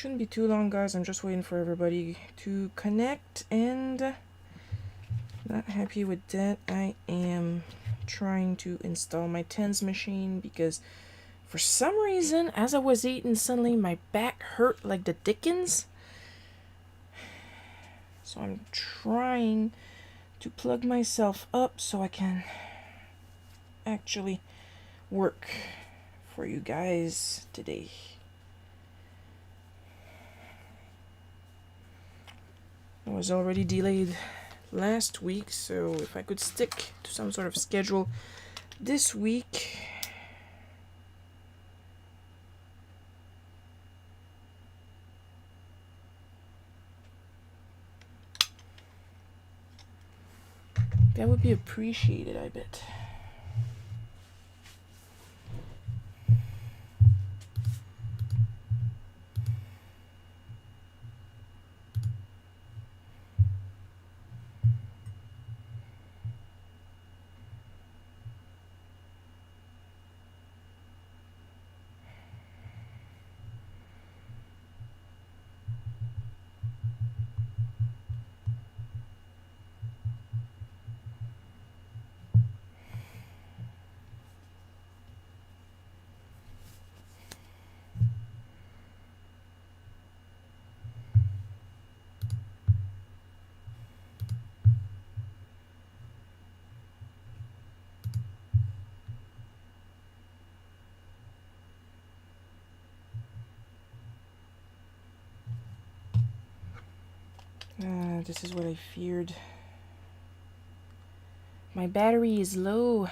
Shouldn't be too long, guys. I'm just waiting for everybody to connect, and not happy with that. I am trying to install my TENS machine because for some reason, as I was eating, suddenly my back hurt like the dickens. So I'm trying to plug myself up so I can actually work for you guys today. I was already delayed last week, so if I could stick to some sort of schedule this week. That would be appreciated, I bet. This is what I feared. My battery is low.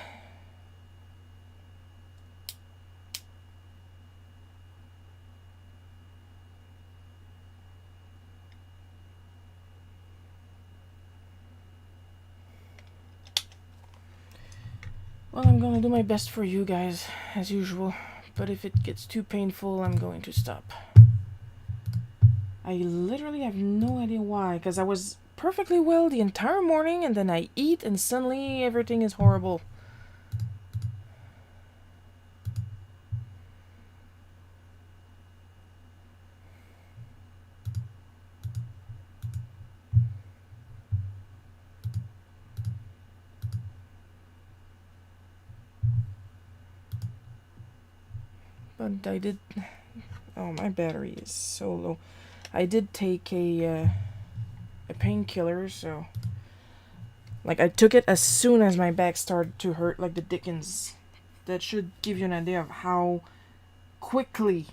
Well, I'm gonna do my best for you guys, as usual. But if it gets too painful, I'm going to stop. I literally have no idea why, because I was perfectly well the entire morning, and then I eat, and suddenly everything is horrible. But I did... Oh, my battery is so low. I did take a painkiller, so... Like, I took it as soon as my back started to hurt like the dickens. That should give you an idea of how quickly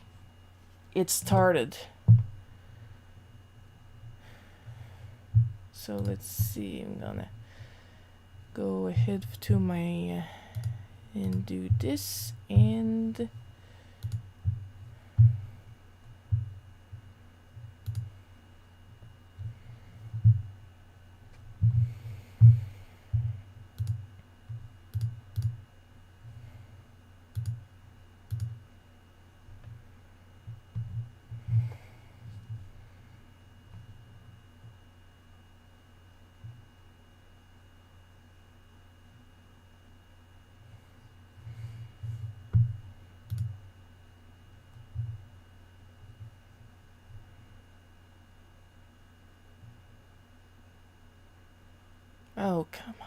it started. So let's see, I'm gonna go ahead to my... and do this, and... Oh, come on.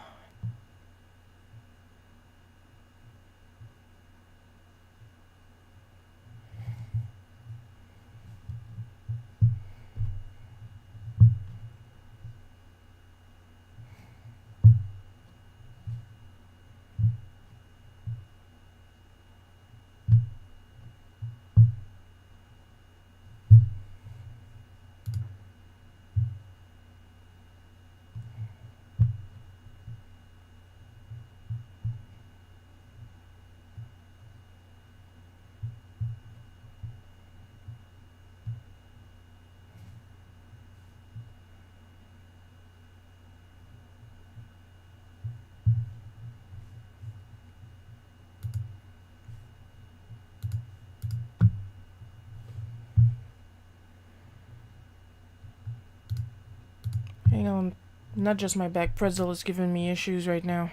Hang on, not just my back pretzel is giving me issues right now.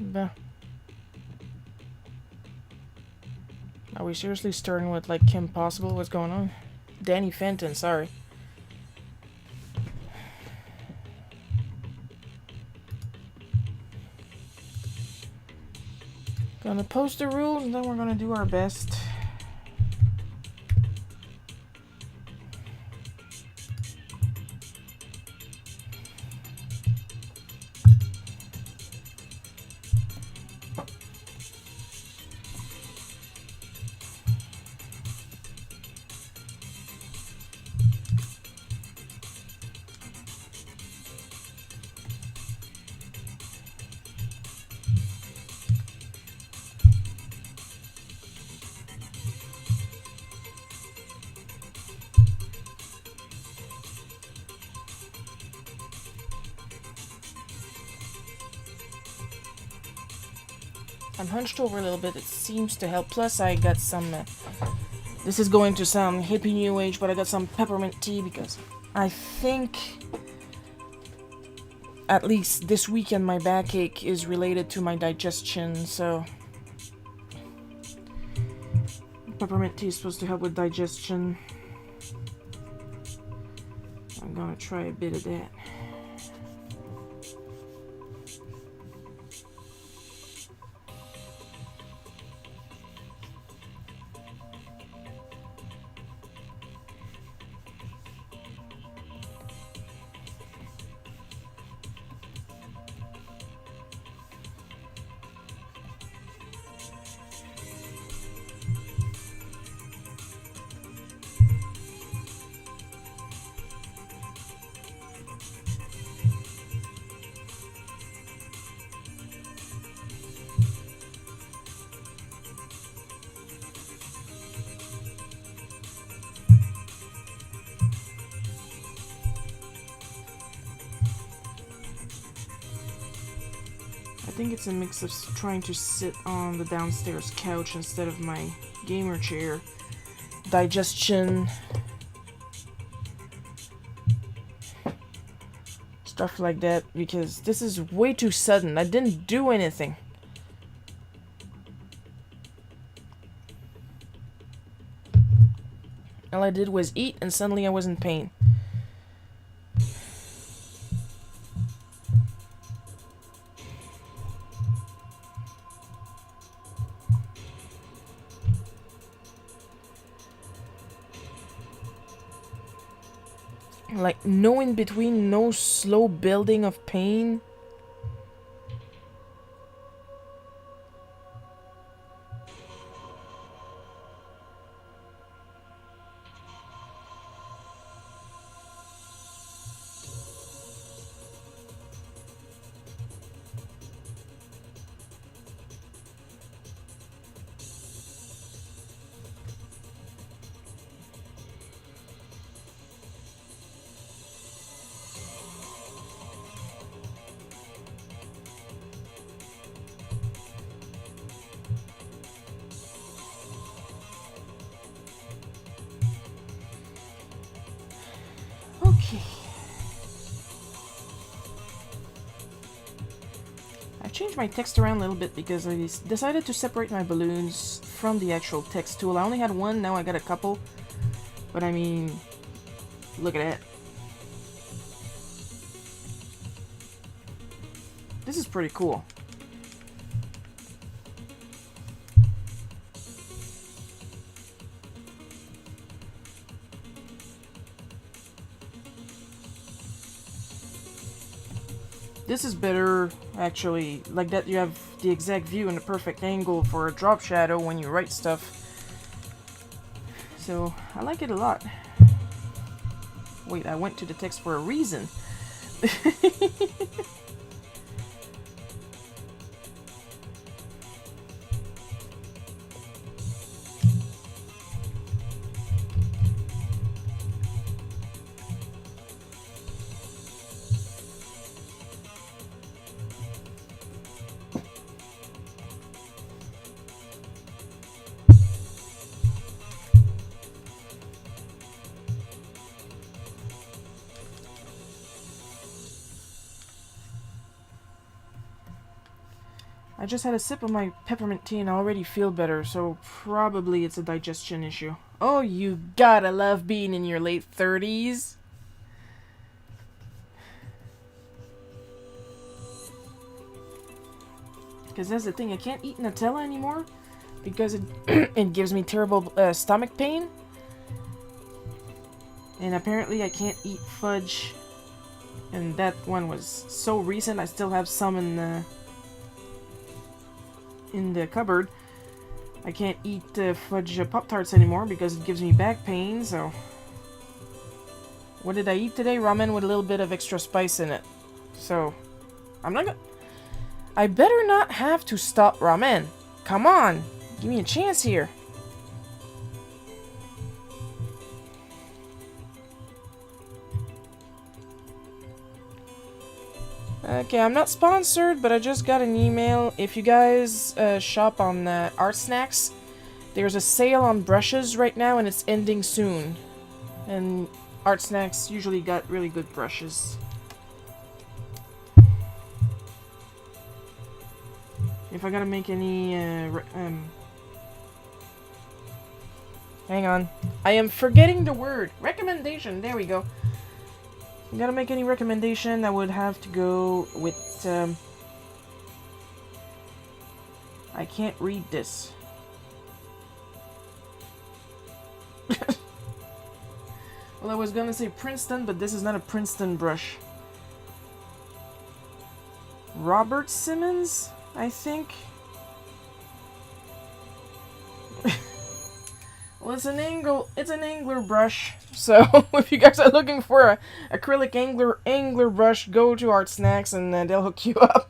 Bah. Are we seriously starting with like Kim Possible? What's going on? Danny Fenton, sorry. Gonna post the rule and then we're gonna do our best. I'm hunched over a little bit. It seems to help. Plus, I got some... this is going to sound hippie new age, but I got some peppermint tea because I think... at least this weekend, my backache is related to my digestion, so... peppermint tea is supposed to help with digestion. I'm gonna try a bit of that. I think it's a mix of trying to sit on the downstairs couch instead of my gamer chair. Digestion. Stuff like that, because this is way too sudden. I didn't do anything. All I did was eat and suddenly I was in pain. Like, no in between, no slow building of pain. Okay. I've changed my text around a little bit because I decided to separate my balloons from the actual text tool. I only had one, now I got a couple. But I mean, look at that. This is pretty cool. This is better, actually. Like that, you have the exact view and the perfect angle for a drop shadow when you write stuff. So, I like it a lot. Wait, I went to the text for a reason. I just had a sip of my peppermint tea and I already feel better, so probably it's a digestion issue. Oh, you gotta love being in your late 30s. Because that's the thing, I can't eat Nutella anymore because it, it gives me terrible stomach pain. And apparently I can't eat fudge. And that one was so recent, I still have some in the cupboard. I can't eat fudge Pop-Tarts anymore because it gives me back pain, so... What did I eat today? Ramen with a little bit of extra spice in it. So, I'm not gonna... I better not have to stop ramen. Come on! Give me a chance here. Okay, I'm not sponsored, but I just got an email. If you guys shop on Art Snacks, there's a sale on brushes right now and it's ending soon. And Art Snacks usually got really good brushes. If I gotta make any, hang on. I am forgetting the word. Recommendation, there we go. If I gotta make any recommendation, I would have to go with, I can't read this. Well, I was gonna say Princeton, but this is not a Princeton brush. Robert Simmons, I think. Well, it's an angler brush. So if you guys are looking for a acrylic angler brush, go to Art Snacks and they'll hook you up.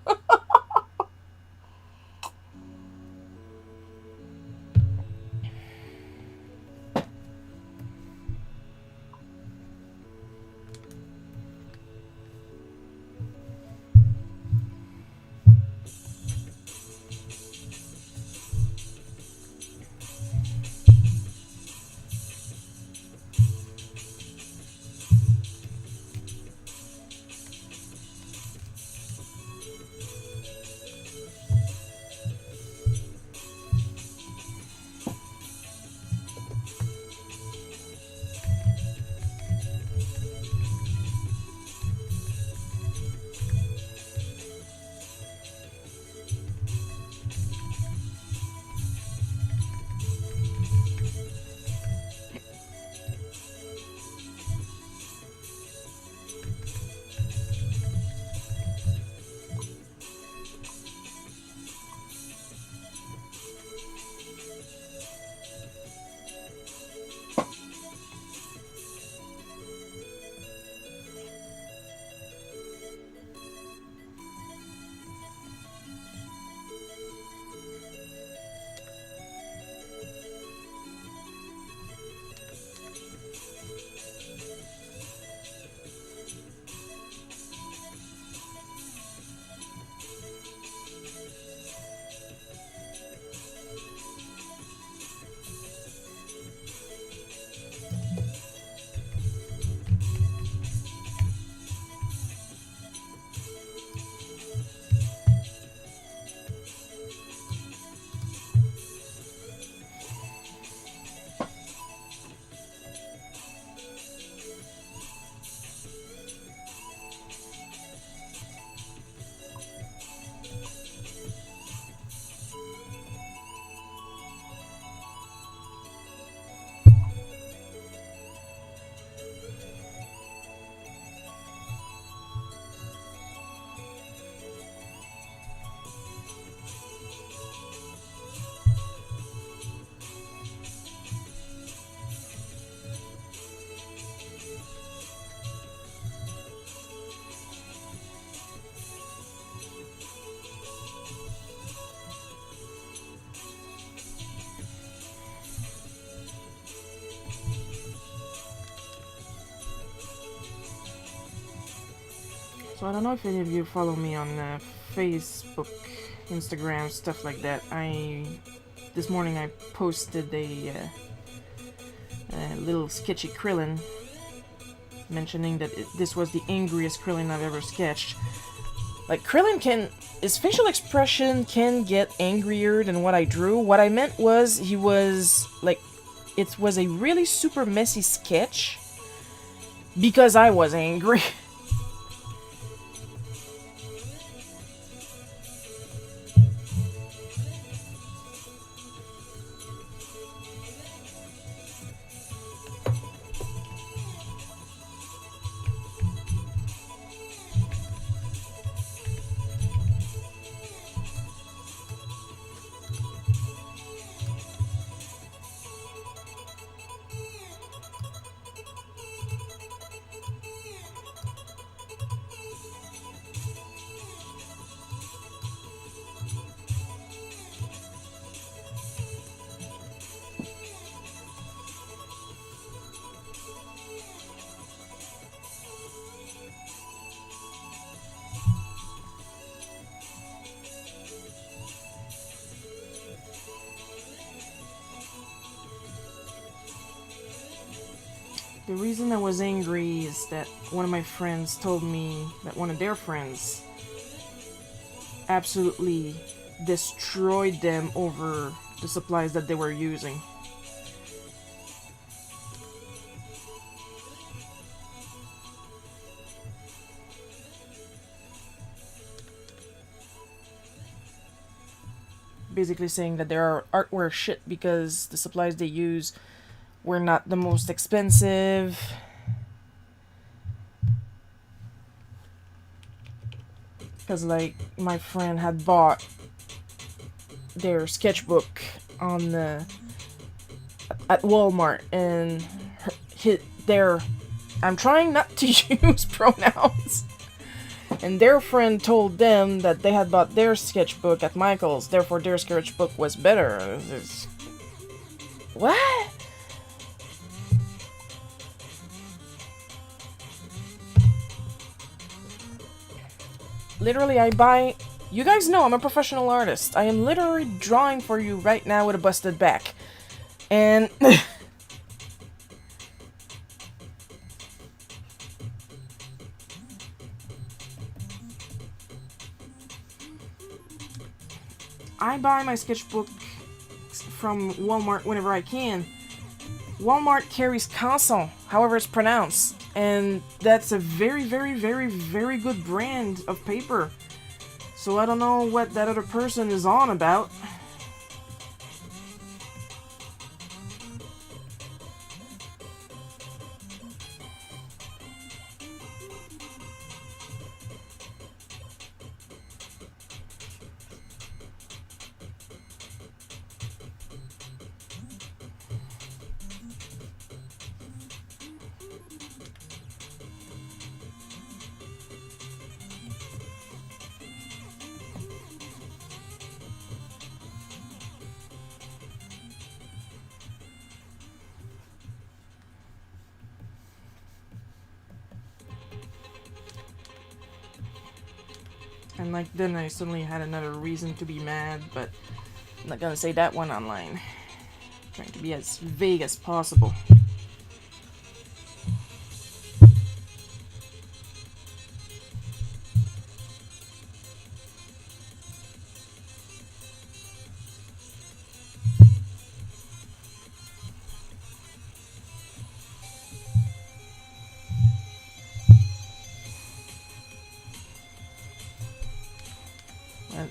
So I don't know if any of you follow me on Facebook, Instagram, stuff like that. This morning I posted a little sketchy Krillin, mentioning that this was the angriest Krillin I've ever sketched. Like, Krillin can... His facial expression can get angrier than what I drew. What I meant was, he was, like... It was a really super messy sketch. Because I was angry. The reason I was angry is that one of my friends told me that one of their friends absolutely destroyed them over the supplies that they were using. Basically saying that their art were shit because the supplies they use were not the most expensive. Because, like, my friend had bought their sketchbook on the... at Walmart, and hit their... I'm trying not to use pronouns. And their friend told them that they had bought their sketchbook at Michael's, therefore their sketchbook was better. What? Literally, I buy... You guys know I'm a professional artist. I am literally drawing for you right now with a busted back. And... I buy my sketchbook from Walmart whenever I can. Walmart carries Canson, however it's pronounced. And that's a very, very, very, very good brand of paper. So I don't know what that other person is on about. And like then I suddenly had another reason to be mad, but I'm not gonna say that one online. I'm trying to be as vague as possible.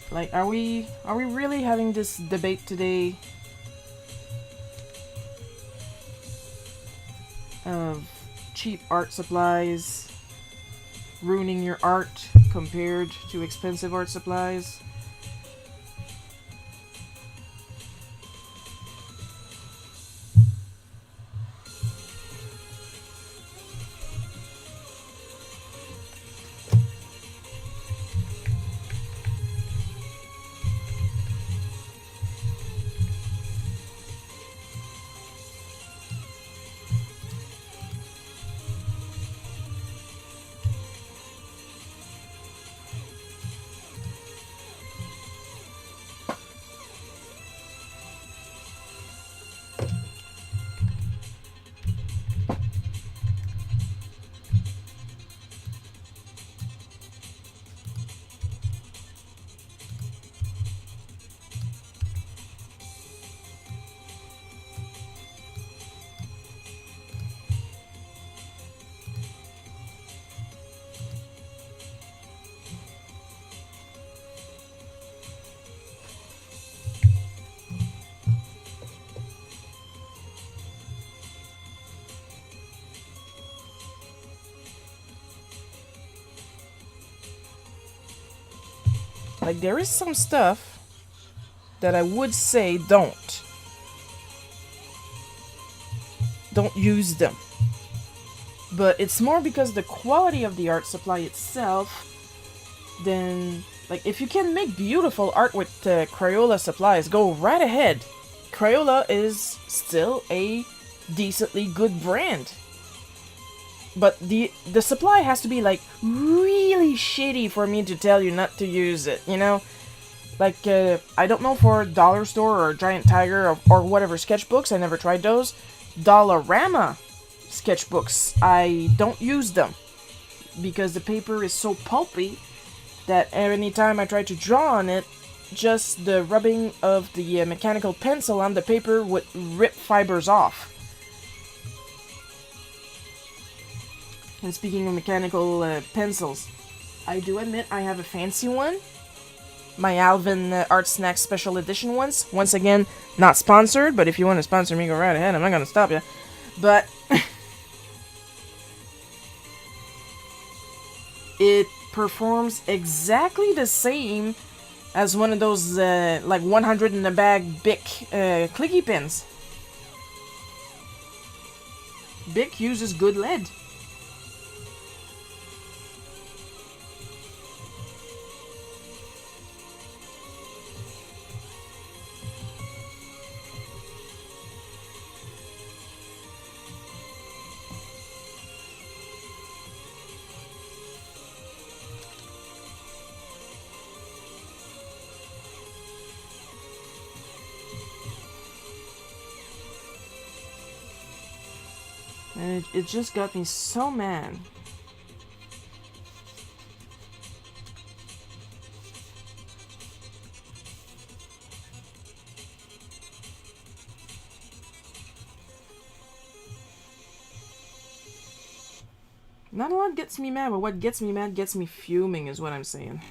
Like, are we really having this debate today of cheap art supplies ruining your art compared to expensive art supplies? Like, there is some stuff that I would say don't use them. But it's more because the quality of the art supply itself than, like, if you can make beautiful art with Crayola supplies, go right ahead. Crayola is still a decently good brand. But the supply has to be, like, really shitty for me to tell you not to use it, you know? Like, I don't know for Dollar Store or Giant Tiger or whatever sketchbooks, I never tried those. Dollarama sketchbooks, I don't use them. Because the paper is so pulpy that anytime I try to draw on it, just the rubbing of the mechanical pencil on the paper would rip fibers off. And speaking of mechanical pencils, I do admit I have a fancy one. My Alvin Art Snack Special Edition ones. Once again, not sponsored, but if you want to sponsor me, go right ahead. I'm not going to stop you. But it performs exactly the same as one of those, like 100 in a bag Bic clicky pens. Bic uses good lead. And it just got me so mad. Not a lot gets me mad, but what gets me mad gets me fuming is what I'm saying.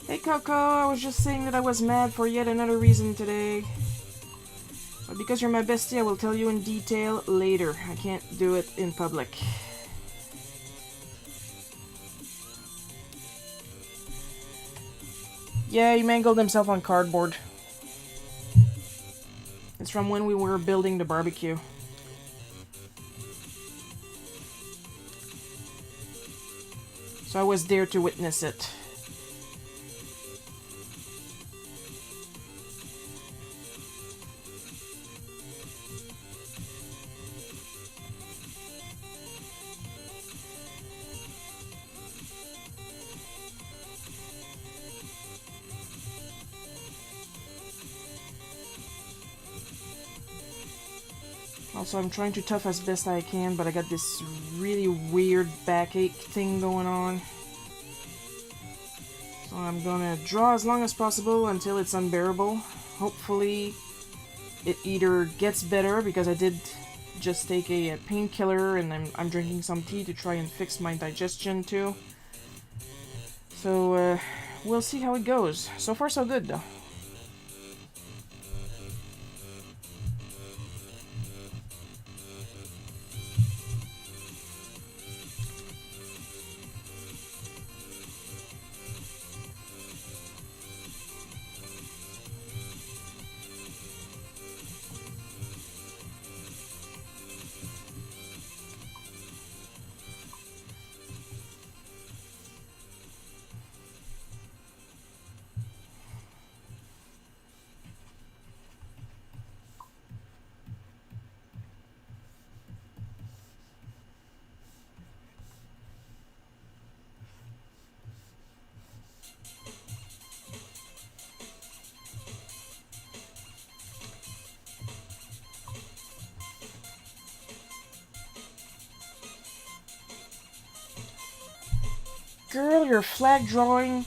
Hey Coco, I was just saying that I was mad for yet another reason today. But because you're my bestie, I will tell you in detail later. I can't do it in public. Yeah, he mangled himself on cardboard. It's from when we were building the barbecue. So I was there to witness it. Also, I'm trying to tough as best I can, but I got this really weird backache thing going on. So I'm gonna draw as long as possible until it's unbearable. Hopefully, it either gets better, because I did just take a painkiller and I'm drinking some tea to try and fix my digestion too. So, we'll see how it goes. So far, so good, though. girl, your flag drawing,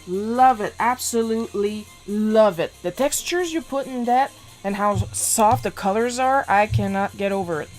love it. Absolutely love it. The textures you put in that and how soft the colors are, I cannot get over it.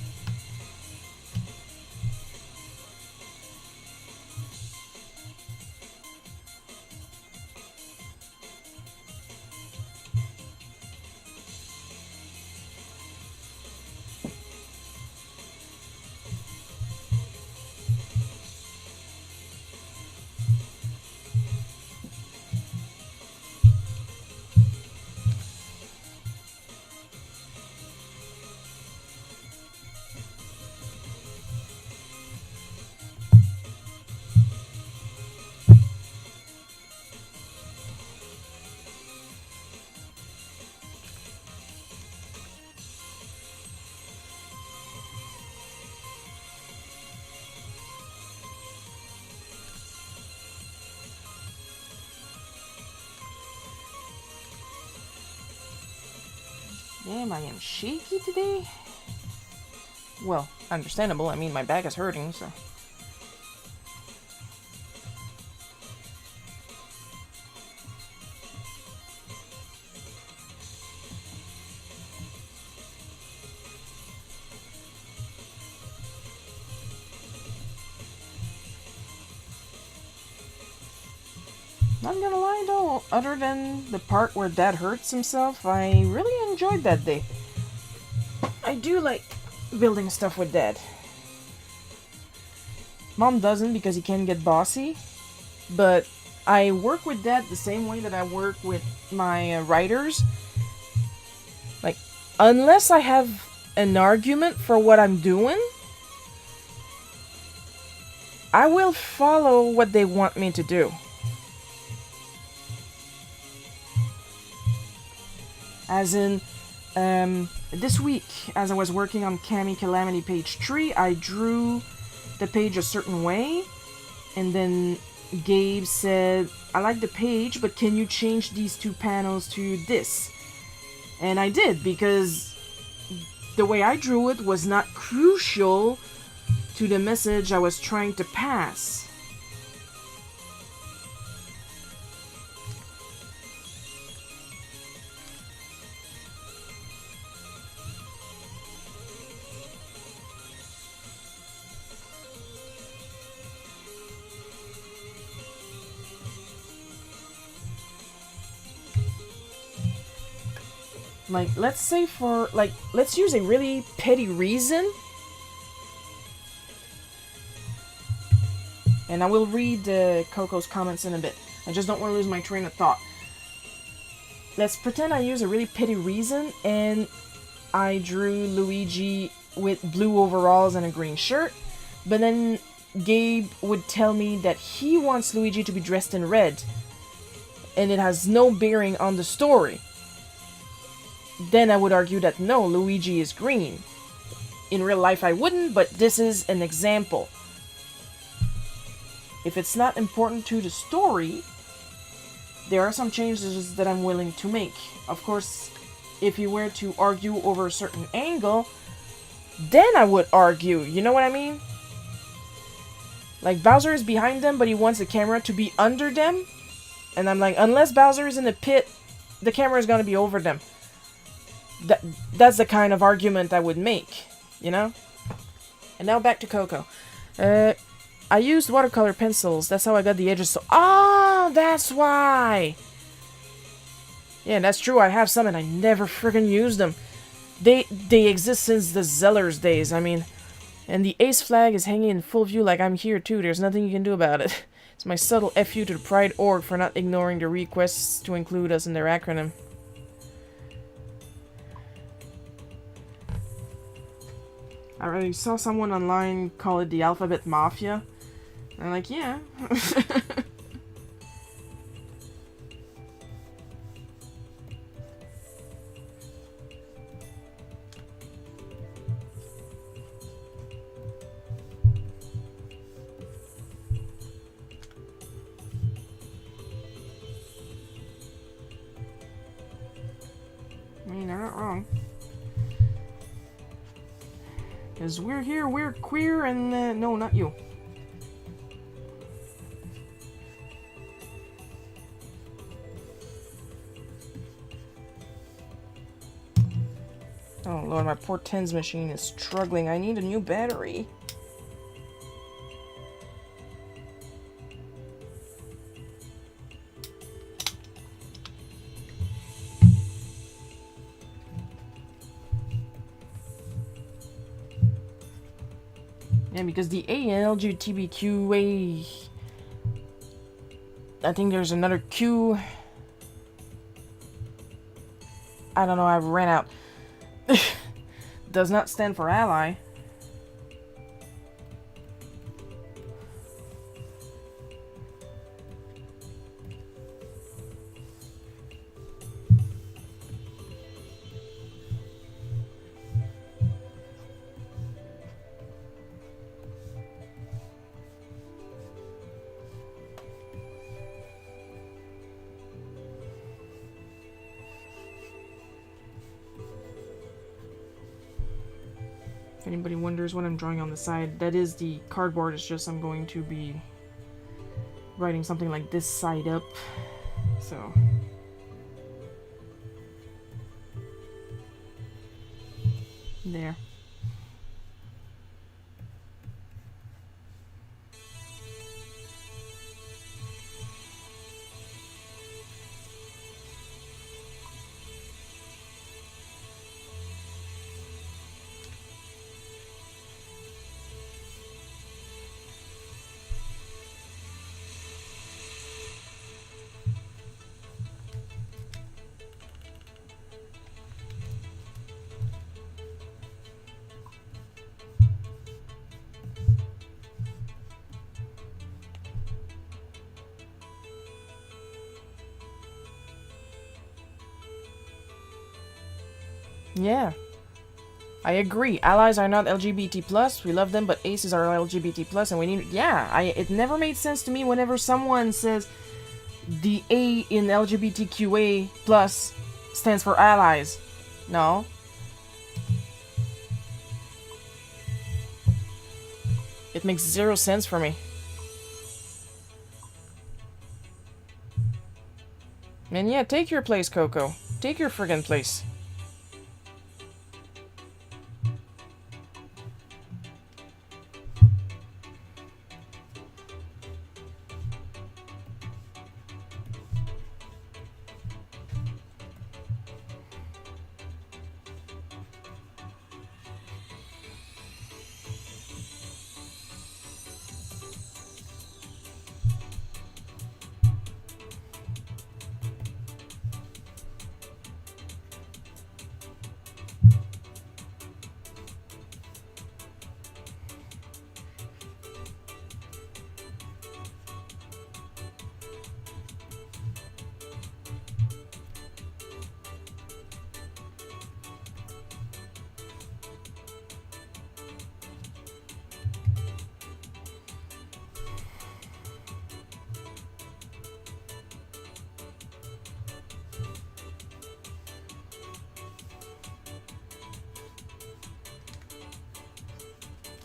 Damn, I am shaky today. Well, understandable. I mean, my back is hurting, so. Not gonna lie though, other than the part where Dad hurts himself, I really enjoyed that day. I do like building stuff with Dad. Mom doesn't because he can get bossy, but I work with Dad the same way that I work with my writers. Like, unless I have an argument for what I'm doing, I will follow what they want me to do. As in, this week, as I was working on Cami Calamity page 3, I drew the page a certain way, and then Gabe said, I like the page, but can you change these two panels to this? And I did, because the way I drew it was not crucial to the message I was trying to pass. Like, let's say let's use a really petty reason. And I will read Coco's comments in a bit. I just don't want to lose my train of thought. Let's pretend I use a really petty reason and I drew Luigi with blue overalls and a green shirt. But then Gabe would tell me that he wants Luigi to be dressed in red. And it has no bearing on the story. Then I would argue that no, Luigi is green. In real life I wouldn't, but this is an example. If it's not important to the story, there are some changes that I'm willing to make. Of course, if you were to argue over a certain angle, then I would argue, you know what I mean? Like, Bowser is behind them, but he wants the camera to be under them. And I'm like, unless Bowser is in the pit, the camera is going to be over them. That's the kind of argument I would make, you know? And now back to Coco. I used watercolor pencils. That's how I got the edges. So, oh, that's why. Yeah, that's true. I have some and I never friggin' used them. They exist since the Zellers days. I mean, and the ace flag is hanging in full view like I'm here too. There's nothing you can do about it. It's my subtle FU to the Pride org for not ignoring the requests to include us in their acronym. I already saw someone online call it the Alphabet Mafia. And I'm like, yeah. I mean, they're not wrong. Because we're here, we're queer, and no, not you. lord, my poor tens machine is struggling. I need a new battery. Yeah, because the A in LGBTQA, I think there's another Q. I don't know, I ran out. Does not stand for ally. If anybody wonders what I'm drawing on the side, that is the cardboard. It's just I'm going to be writing something like this side up. So there. Yeah, I agree. Allies are not LGBT plus. We love them, but aces are LGBT plus, and we need. Yeah, it never made sense to me whenever someone says the A in LGBTQA plus stands for allies. No. It makes zero sense for me. And yeah, take your place, Coco. Take your friggin' place.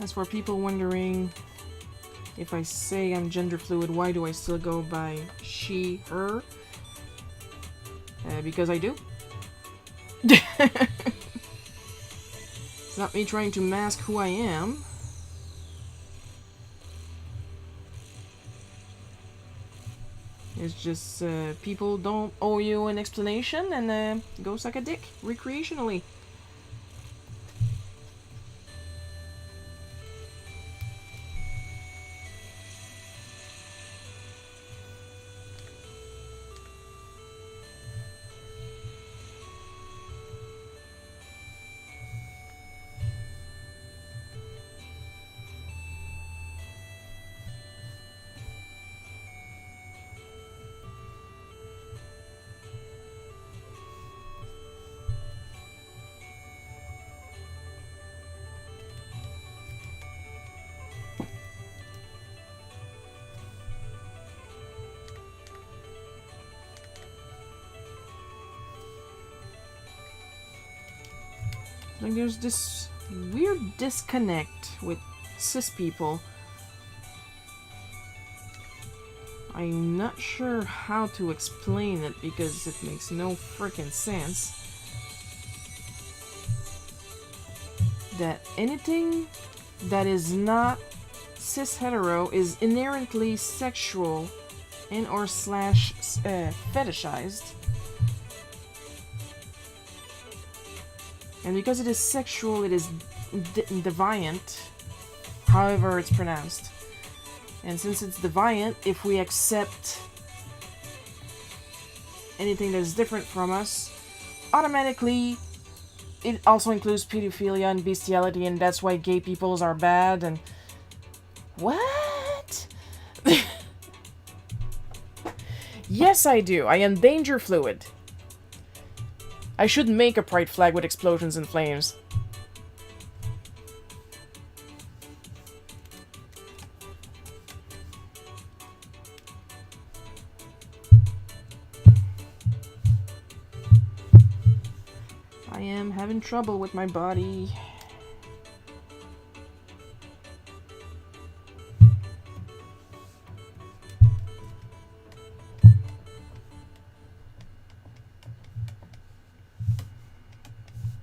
As for people wondering if I say I'm gender fluid, why do I still go by she, her? Because I do. It's not me trying to mask who I am. It's just people don't owe you an explanation, and go suck a dick recreationally. Like, there's this weird disconnect with cis people. I'm not sure how to explain it because it makes no freaking sense. that anything that is not cis hetero is inherently sexual and or slash fetishized. And because it is sexual, it is deviant, however it's pronounced. And since it's deviant, if we accept anything that is different from us, automatically it also includes pedophilia and bestiality, and that's why gay peoples are bad. And what? Yes, I do. I am danger fluid. I should make a pride flag with explosions and flames. I am having trouble with my body.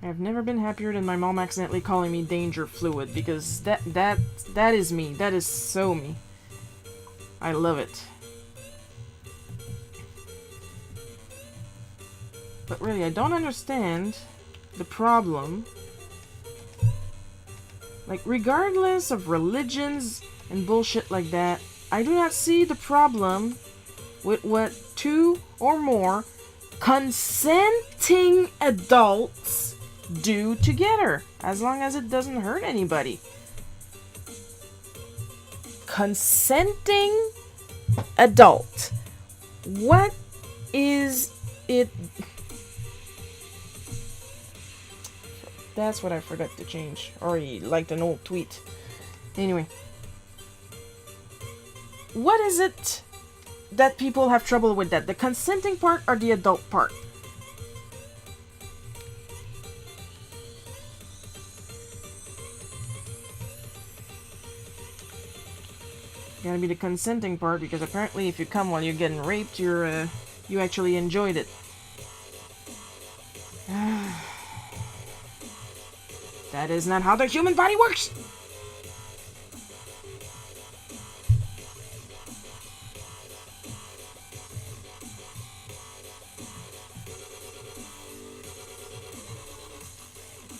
I've never been happier than my mom accidentally calling me danger fluid, because that is me. That is so me. I love it. But really, I don't understand the problem. Like, regardless of religions and bullshit like that, I do not see the problem with what 2 or more consenting adults do together, as long as it doesn't hurt anybody. Consenting adult. What is it? That's what I forgot to change. Or he liked an old tweet. Anyway. What is it that people have trouble with that? The consenting part or the adult part? Gotta be the consenting part, because apparently if you come while you're getting raped, you actually enjoyed it. That is not how the human body works!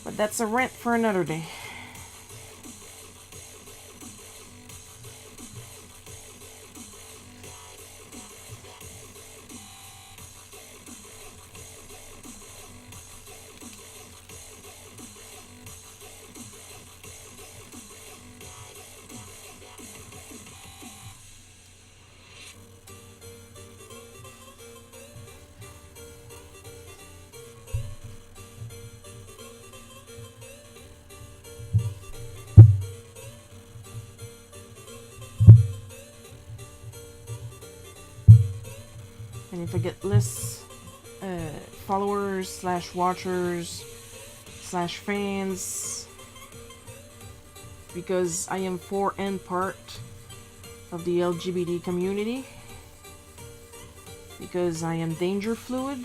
But that's a rant for another day. And if I get less followers slash watchers slash fans, because I am for and part of the LGBT community, because I am danger fluid,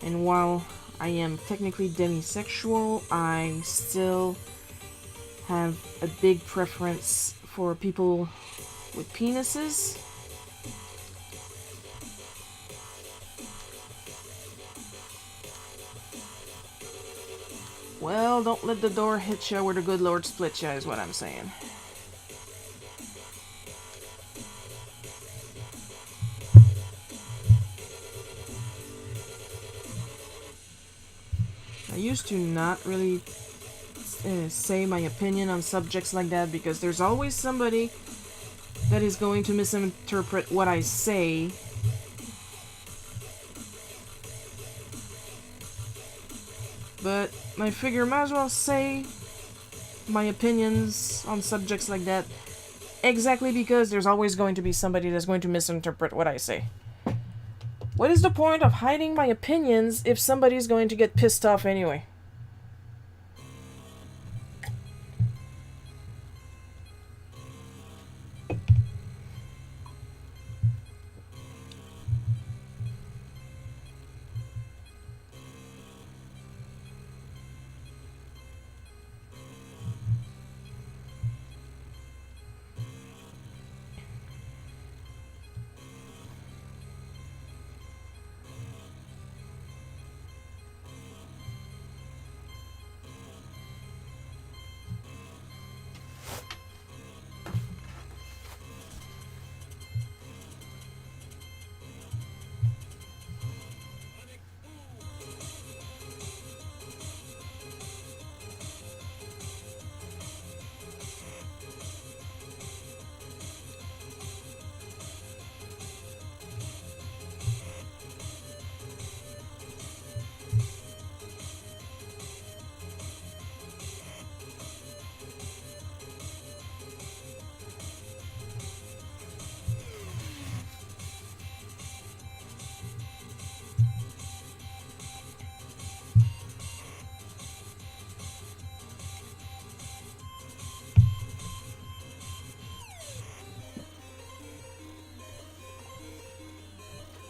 and while I am technically demisexual, I still have a big preference for people with penises. Well, don't let the door hit you where the good Lord split you, is what I'm saying. I used to not really say my opinion on subjects like that, because there's always somebody that is going to misinterpret what I say. But I figure might as well say my opinions on subjects like that, exactly because there's always going to be somebody that's going to misinterpret what I say. What is the point of hiding my opinions if somebody's going to get pissed off anyway?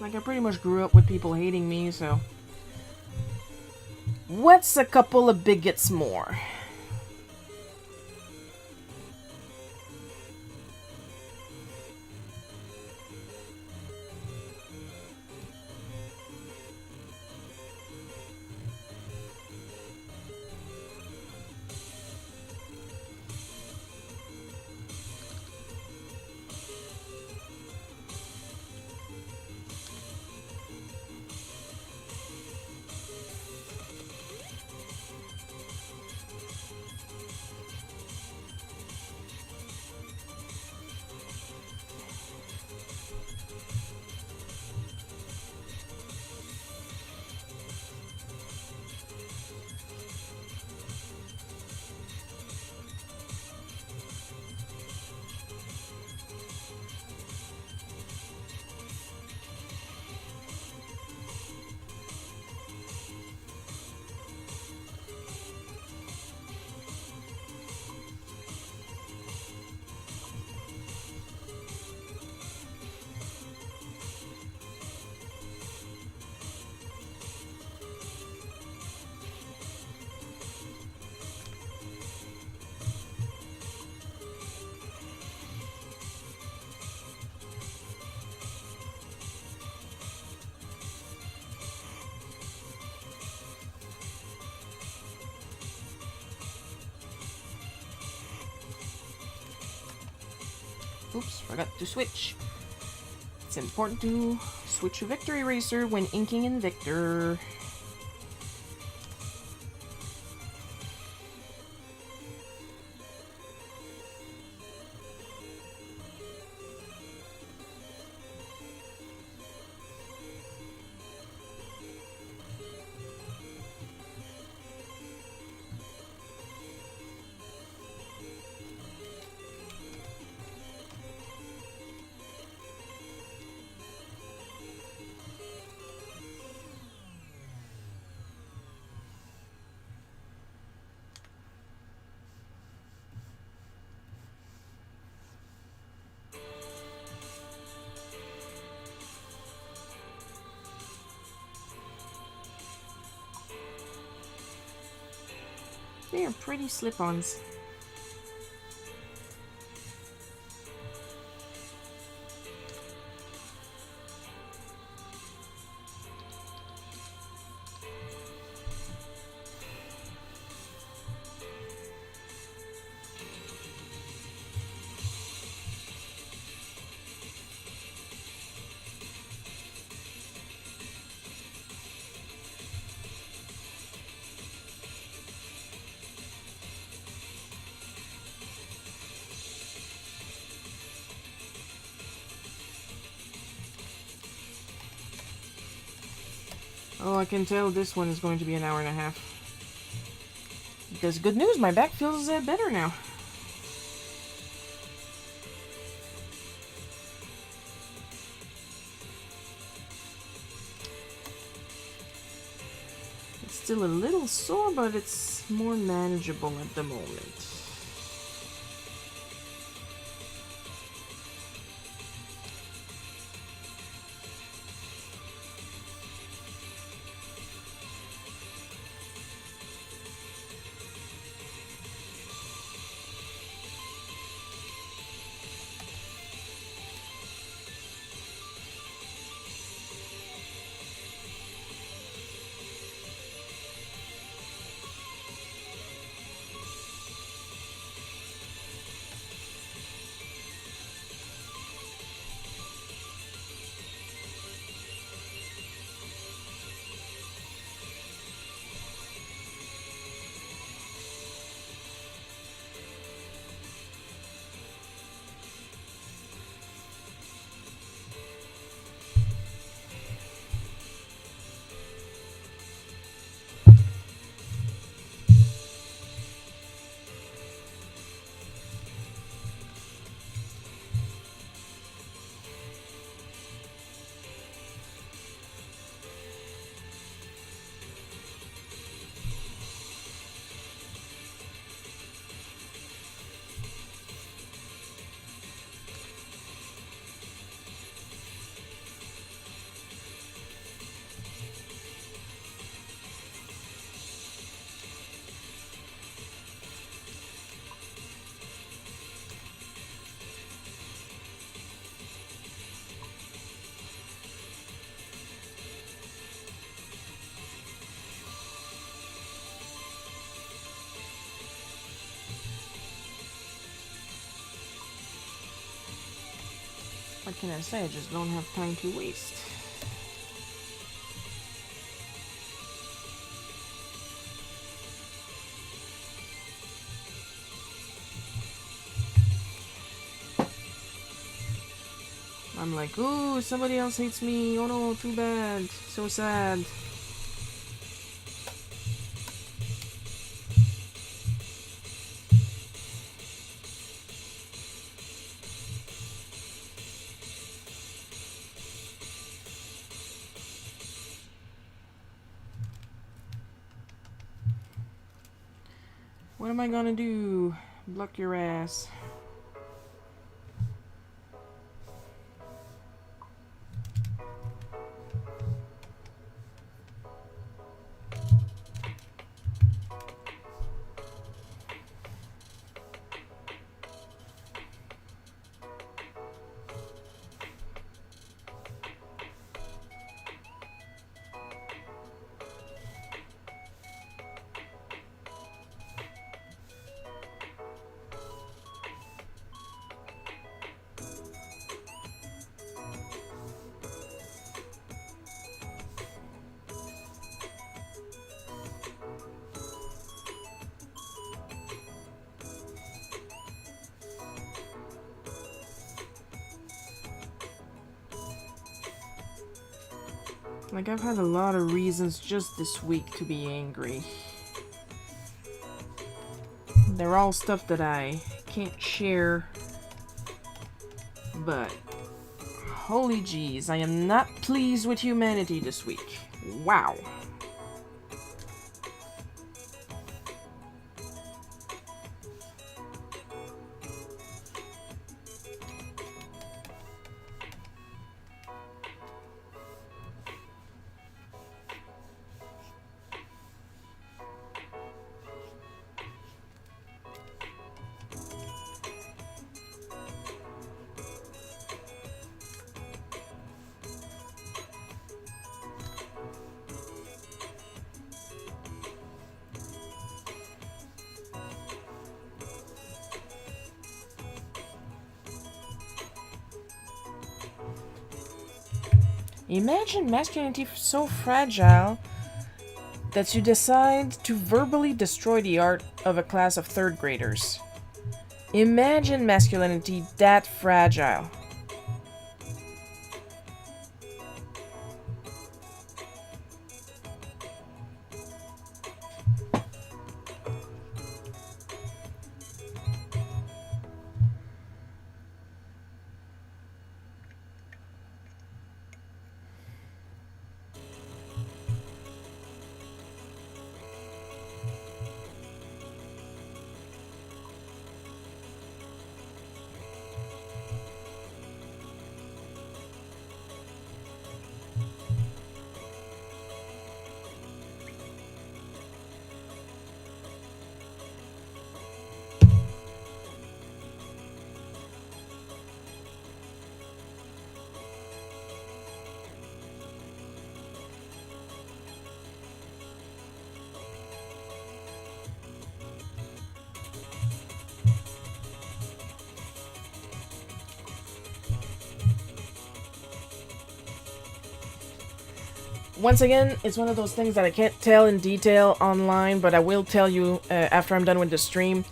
Like, I pretty much grew up with people hating me, so... What's a couple of bigots more? Oops, forgot to switch. It's important to switch to Victor Eraser when inking in Victor. They are pretty slip-ons. Oh, I can tell this one is going to be an hour and a half. Because good news, my back feels better now. It's still a little sore, but it's more manageable at the moment. What can I say? I just don't have time to waste. I'm like, ooh, somebody else hates me. Oh no, too bad. So sad. What am I gonna do? Block your ass. Like, I've had a lot of reasons just this week to be angry. They're all stuff that I can't share, but holy jeez, I am not pleased with humanity this week. Wow. Imagine masculinity so fragile that you decide to verbally destroy the art of a class of third graders. Imagine masculinity that fragile. Once again, it's one of those things that I can't tell in detail online, but I will tell you after I'm done with the stream.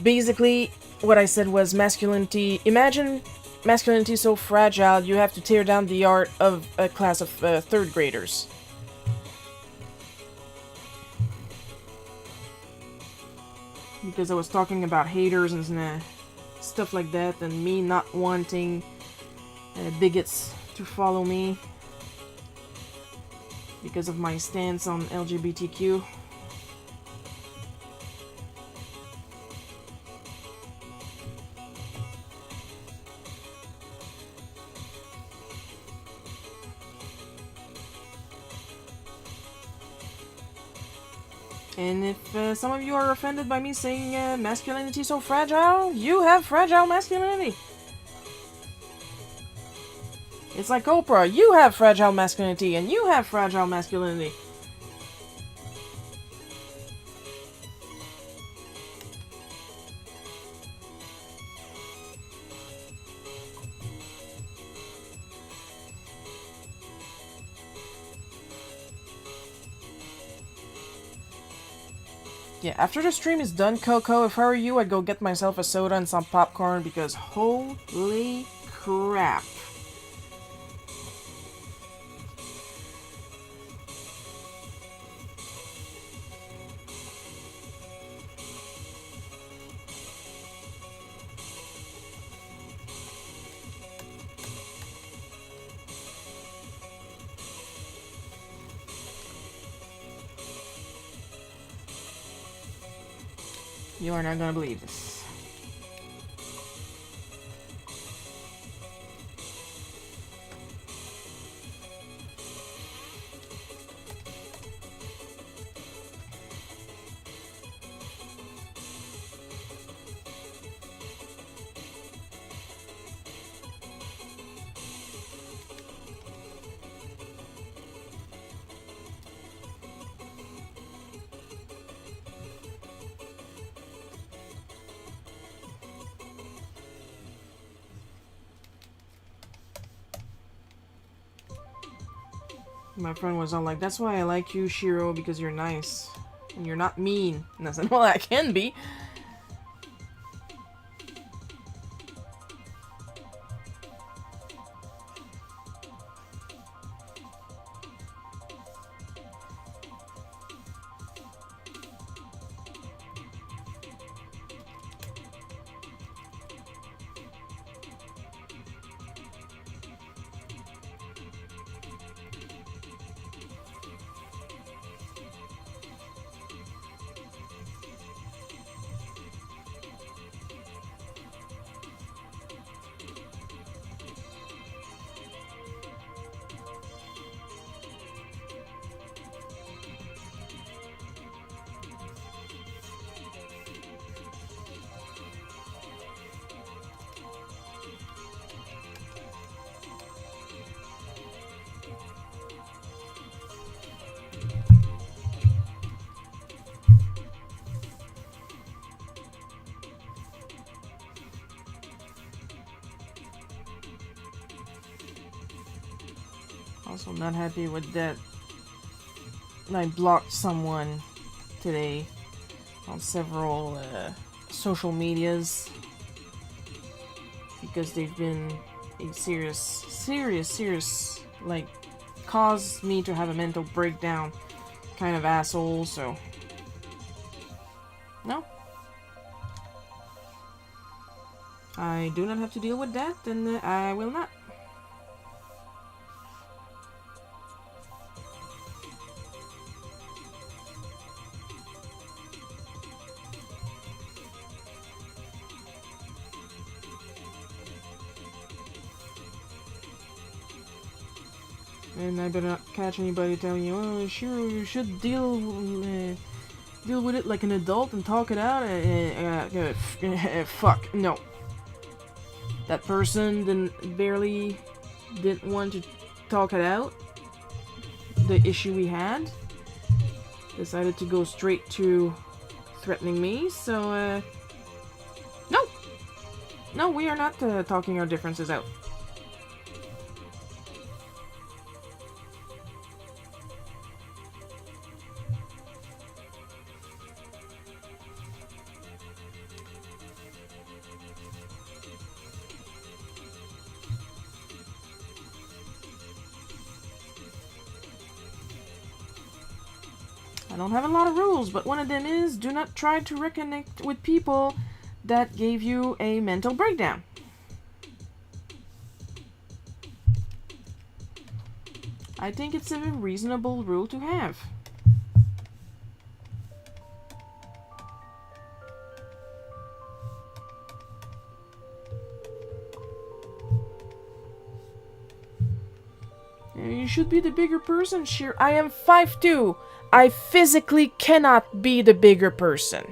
Basically, what I said was masculinity. Imagine masculinity so fragile you have to tear down the art of a class of third graders. Because I was talking about haters and stuff like that, and me not wanting bigots to follow me because of my stance on LGBTQ. And if some of you are offended by me saying masculinity is so fragile, you have fragile masculinity. It's like Oprah, you have fragile masculinity, and you have fragile masculinity. Yeah, after the stream is done, Coco, if I were you, I'd go get myself a soda and some popcorn because holy crap. You are not gonna believe this. My friend was all like, that's why I like you, Shiro, because you're nice. And you're not mean. And I said, well, I can be. Also not happy with that. I blocked someone today on several social medias because they've been a serious, like, caused me to have a mental breakdown kind of asshole, so no. I do not have to deal with that, and I will not. And I better not catch anybody telling you, oh, sure, you should deal with it like an adult and talk it out. Fuck, no. That person didn't want to talk it out. The issue we had. Decided to go straight to threatening me, so, no! No, we are not talking our differences out. I don't have a lot of rules, but one of them is do not try to reconnect with people that gave you a mental breakdown. I think it's a reasonable rule to have. You should be the bigger person, Sheer. I am 5'2". I physically cannot be the bigger person.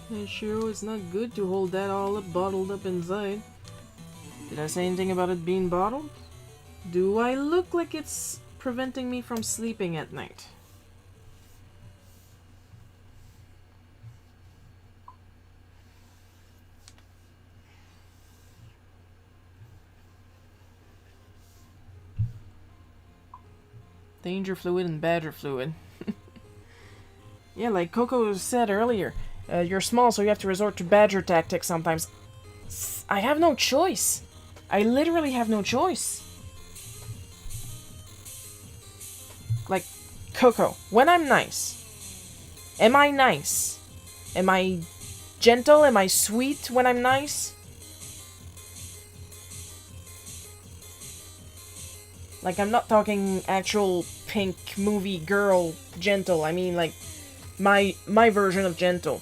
Hey, Shiro, it's not good to hold that all up bottled up inside. Did I say anything about it being bottled? Do I look like it's preventing me from sleeping at night? Danger fluid and badger fluid. Yeah, like Coco said earlier, you're small, so you have to resort to badger tactics sometimes. I have no choice. I literally have no choice. Like, Coco, when I'm nice, am I nice? Am I gentle? Am I sweet when I'm nice? Like, I'm not talking actual pink movie girl gentle. I mean, like, my version of gentle.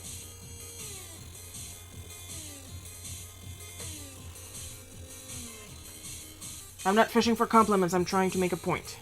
I'm not fishing for compliments, I'm trying to make a point.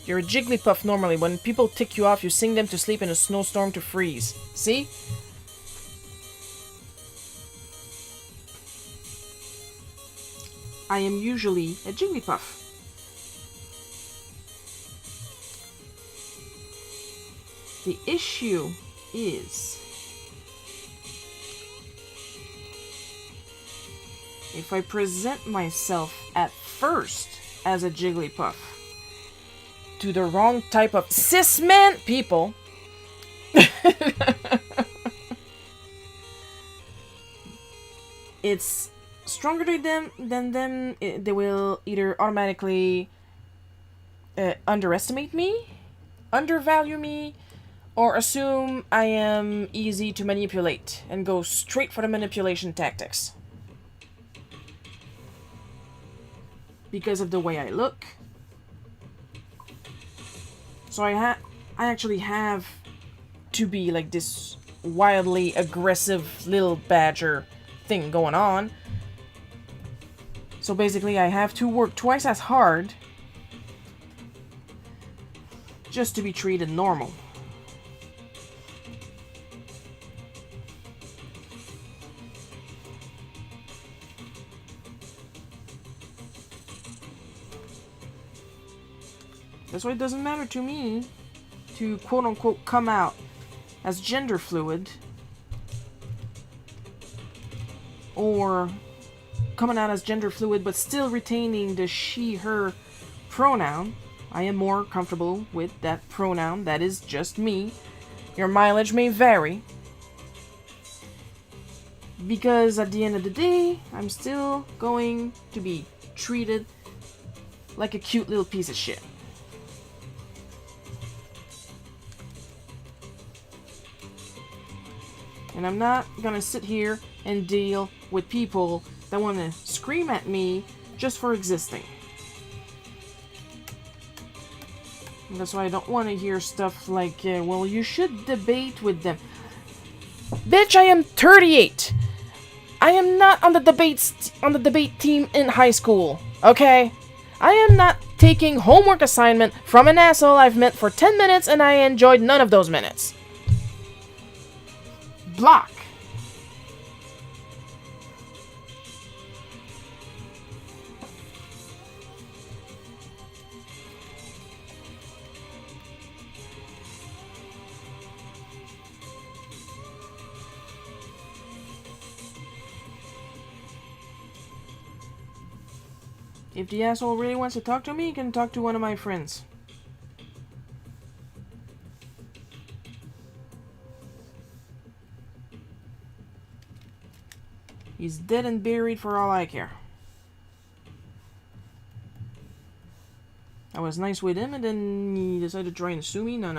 You're a Jigglypuff normally. When people tick you off, you sing them to sleep in a snowstorm to freeze. See? I am usually a Jigglypuff. The issue is, if I present myself at first as a Jigglypuff to the wrong type of cis-men people, it's stronger than them. They will either automatically underestimate me, undervalue me, or assume I am easy to manipulate and go straight for the manipulation tactics. Because of the way I look. So I actually have to be like this wildly aggressive little badger thing going on. So basically I have to work twice as hard just to be treated normal. That's why it doesn't matter to me to quote-unquote come out as gender fluid or coming out as gender fluid but still retaining the she-her pronoun. I am more comfortable with that pronoun. That is just me. Your mileage may vary because at the end of the day, I'm still going to be treated like a cute little piece of shit. And I'm not gonna sit here and deal with people that want to scream at me just for existing. And that's why I don't want to hear stuff like, well, you should debate with them. Bitch, I am 38. I am not on the debate team in high school, okay? I am not taking homework assignment from an asshole I've met for 10 minutes and I enjoyed none of those minutes. Block. If the asshole really wants to talk to me, he can talk to one of my friends. He's dead and buried for all I care. I was nice with him and then he decided to try and sue me? No.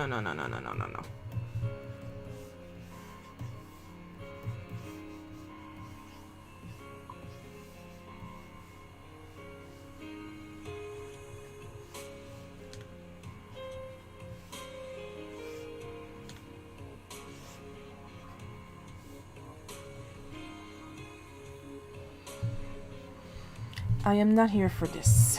I am not here for this.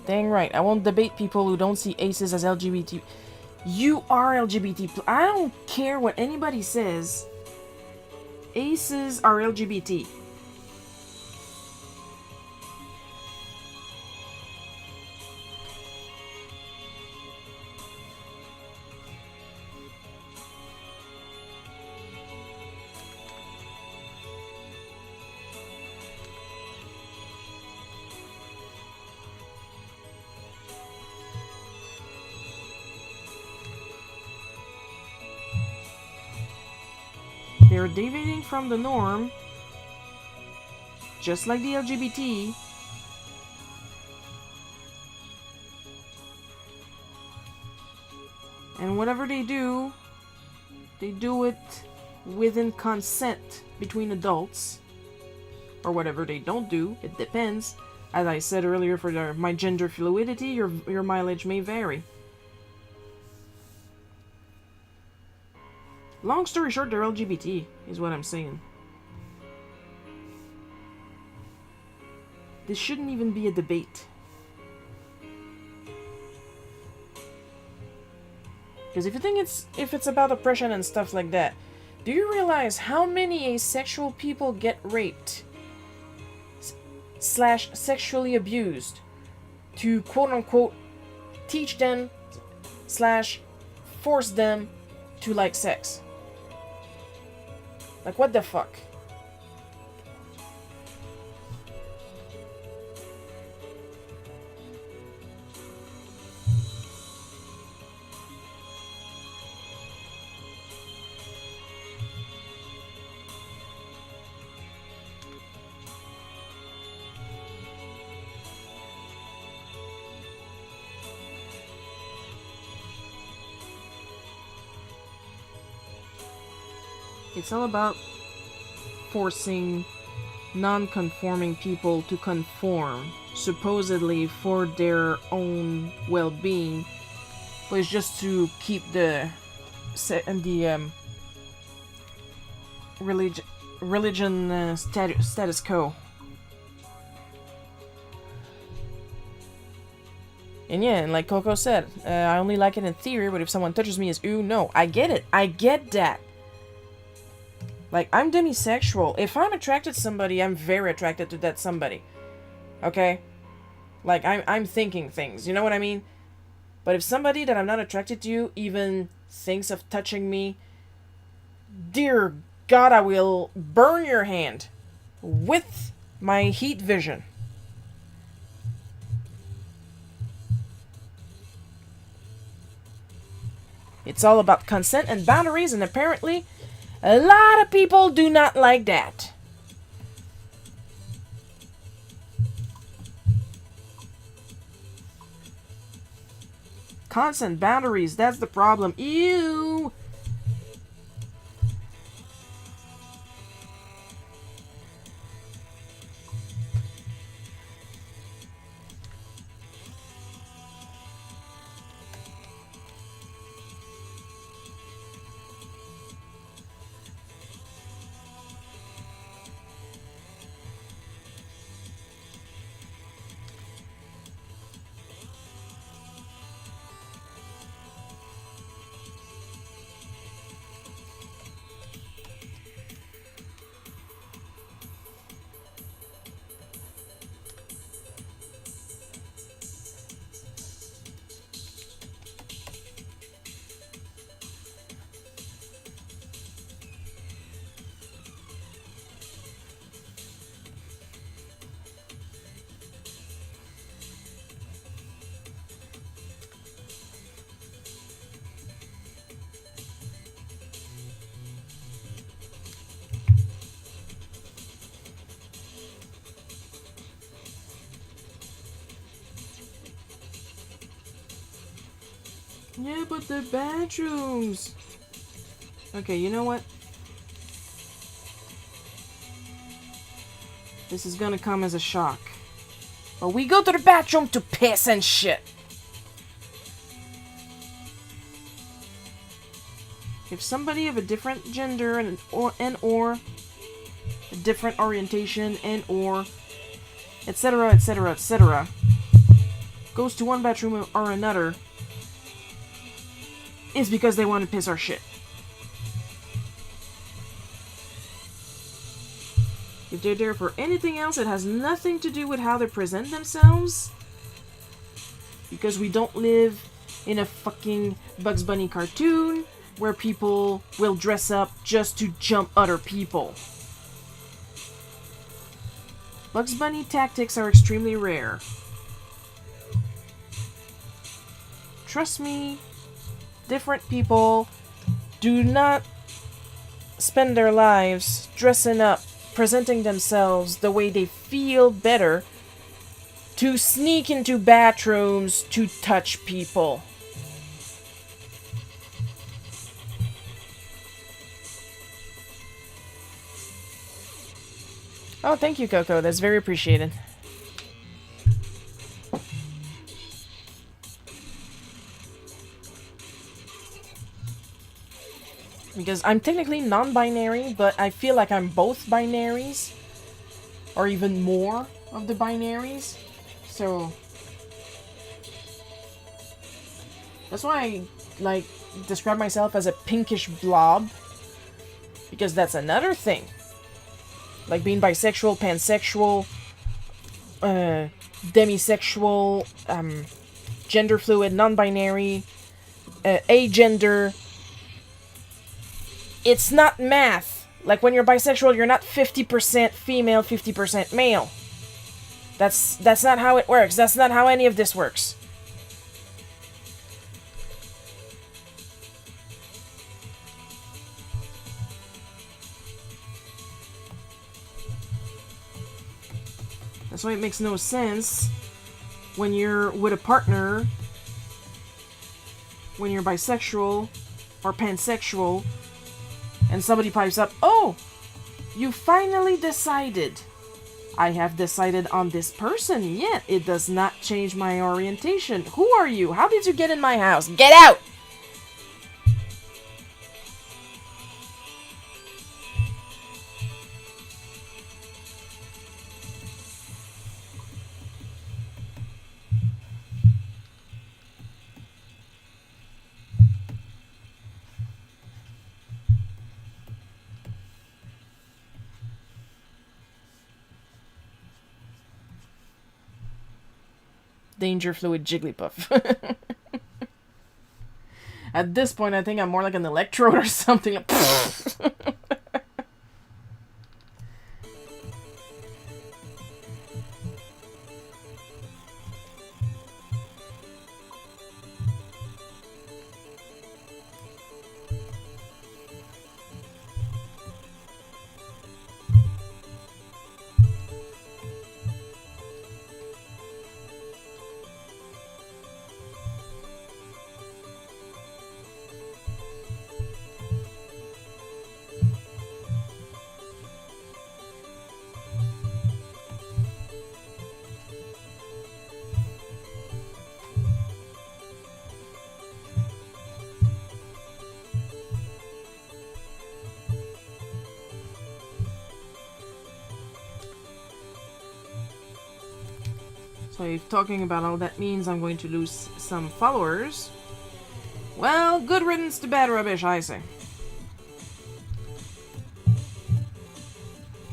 Dang right, I won't debate people who don't see aces as LGBT. You are LGBT. I don't care what anybody says. Aces are LGBT. They're deviating from the norm, just like the LGBT. And whatever they do it within consent between adults. Or whatever they don't do, it depends. As I said earlier, for my gender fluidity, your mileage may vary. Long story short, they're LGBT, is what I'm saying. This shouldn't even be a debate. Because if you think if it's about oppression and stuff like that, do you realize how many asexual people get raped / sexually abused to quote-unquote teach them / force them to like sex? Like, what the fuck? It's all about forcing non-conforming people to conform, supposedly for their own well-being, but it's just to keep the religion status quo. And yeah, and like Coco said, I only like it in theory, but if someone touches me, it's ooh, no. I get it. I get that. Like, I'm demisexual. If I'm attracted to somebody, I'm very attracted to that somebody. Okay? Like, I'm thinking things. You know what I mean? But if somebody that I'm not attracted to even thinks of touching me, dear God, I will burn your hand with my heat vision. It's all about consent and boundaries, and apparently a lot of people do not like that. Consent, boundaries, that's the problem. Ew! Yeah, but the bathrooms. Okay, you know what? This is gonna come as a shock. But we go to the bathroom to piss and shit. If somebody of a different gender or a different orientation and or etc etc etc goes to one bathroom or another, it's because they want to piss our shit. If they're there for anything else, it has nothing to do with how they present themselves. Because we don't live in a fucking Bugs Bunny cartoon where people will dress up just to jump other people. Bugs Bunny tactics are extremely rare. Trust me, different people do not spend their lives dressing up, presenting themselves the way they feel better to sneak into bathrooms to touch people. Oh, thank you, Coco. That's very appreciated. Because I'm technically non-binary, but I feel like I'm both binaries. Or even more of the binaries. So that's why I, like, describe myself as a pinkish blob. Because that's another thing. Like being bisexual, pansexual, demisexual, gender fluid, non-binary, agender. It's not math. Like when you're bisexual, you're not 50% female, 50% male. That's not how it works. That's not how any of this works. That's why it makes no sense when you're with a partner, when you're bisexual or pansexual, and somebody pipes up, "Oh, you finally decided." I have decided on this person, yet it does not change my orientation. Who are you? How did you get in my house? Get out! Danger fluid Jigglypuff. At this point, I think I'm more like an electrode or something. So if talking about all that means I'm going to lose some followers, well, good riddance to bad rubbish, I say.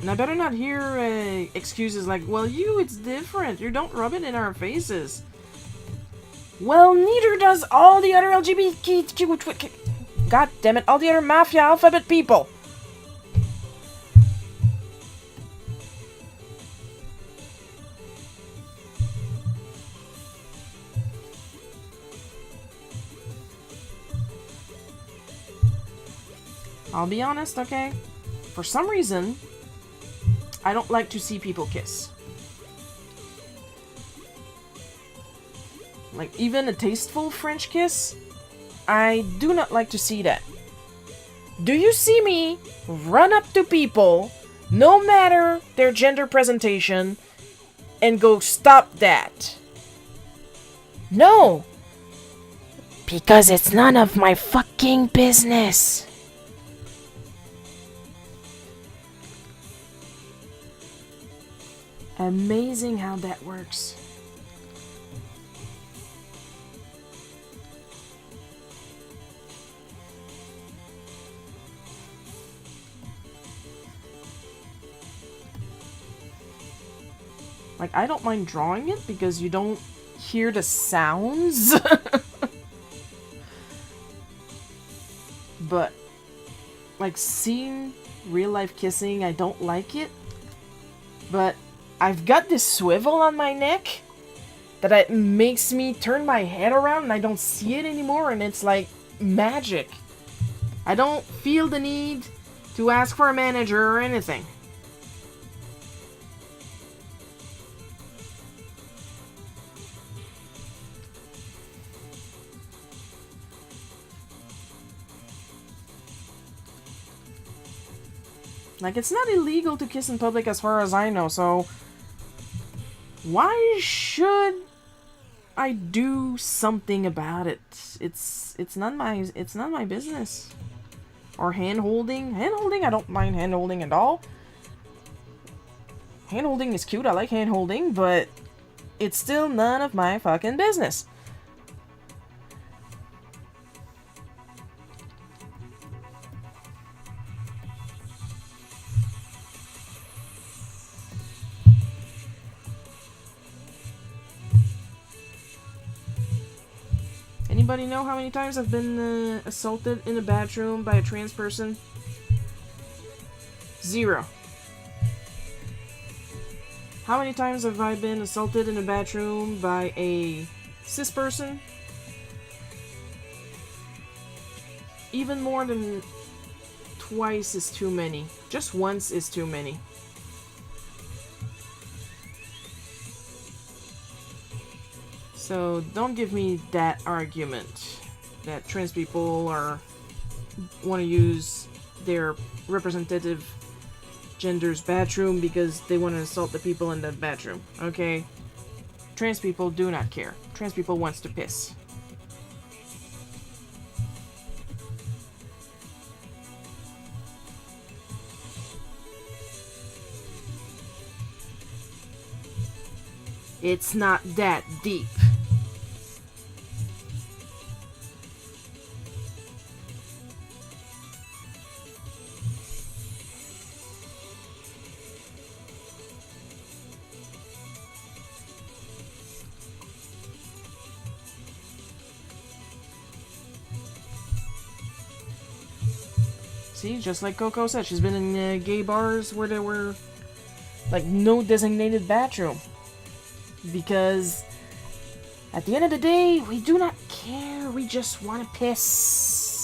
And I better not hear excuses like, "Well, it's different. You don't rub it in our faces." Well, neither does all the other LGBTQ... God damn it, all the other Mafia Alphabet people. I'll be honest, okay? For some reason, I don't like to see people kiss. Like, even a tasteful French kiss, I do not like to see that. Do you see me run up to people, no matter their gender presentation, and go, stop that? No! Because it's none of my fucking business. Amazing how that works. Like, I don't mind drawing it because you don't hear the sounds. But, like, seeing real life kissing, I don't like it. But I've got this swivel on my neck that it makes me turn my head around and I don't see it anymore, and it's like magic. I don't feel the need to ask for a manager or anything. Like, it's not illegal to kiss in public as far as I know, so why should I do something about it? It's not my business. Or hand holding. Hand holding, I don't mind hand holding at all. Hand holding is cute, I like hand holding, but it's still none of my fucking business. Anybody know how many times I've been assaulted in a bathroom by a trans person? 0. How many times have I been assaulted in a bathroom by a cis person? Even more than twice is too many. Just once is too many. So don't give me that argument that trans people want to use their representative gender's bathroom because they want to assault the people in the bathroom. Okay? Trans people do not care. Trans people wants to piss. It's not that deep. See, just like Coco said, she's been in gay bars where there were, like, no designated bathroom. Because at the end of the day, we do not care. We just want to piss.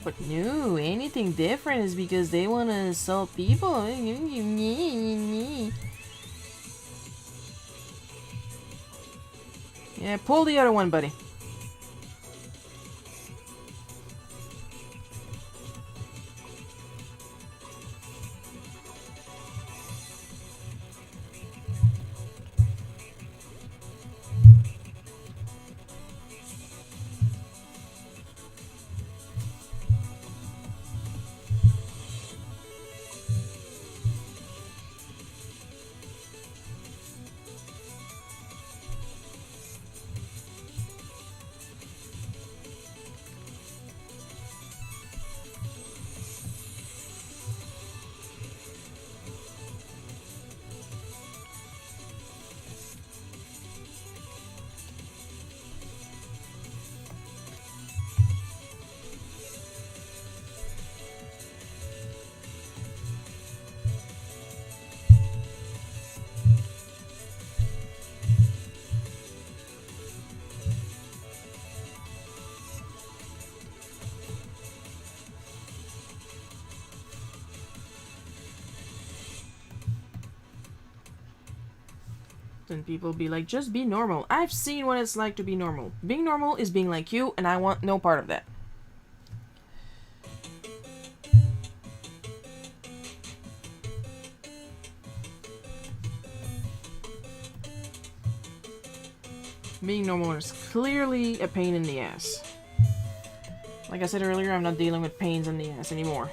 But no, anything different is because they want to assault people. Yeah, pull the other one, buddy. then people be like, just be normal. I've seen what it's like to be normal. Being normal is being like you, and I want no part of that. Being normal is clearly a pain in the ass. Like I said earlier, I'm not dealing with pains in the ass anymore.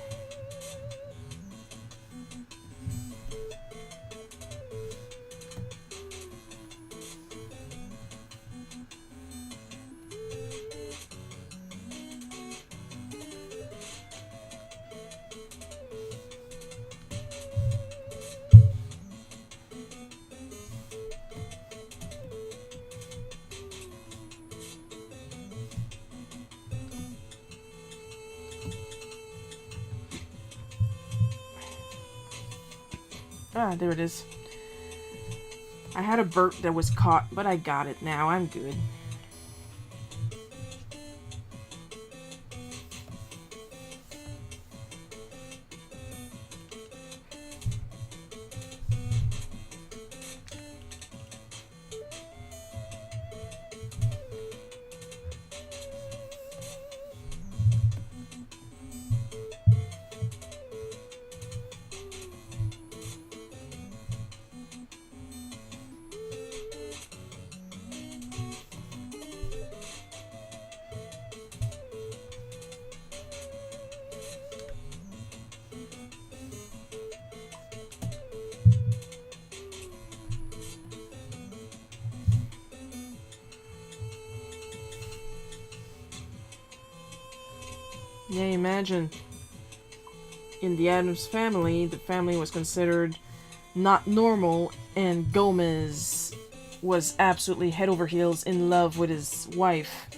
Ah, there it is. I had a burp that was caught, but I got it now. I'm good. Yeah, imagine. In the Addams family, the family was considered not normal, and Gomez was absolutely head over heels in love with his wife.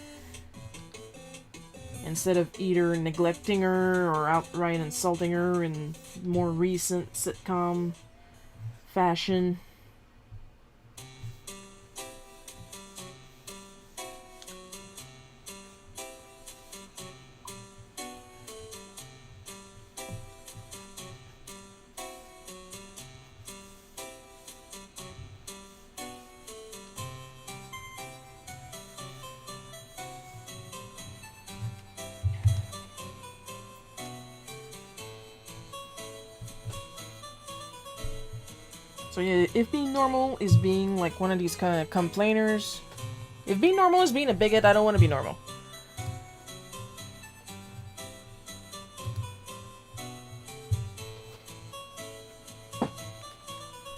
Instead of either neglecting her or outright insulting her in more recent sitcom fashion. So yeah, if being normal is being like one of these kind of complainers, if being normal is being a bigot, I don't want to be normal.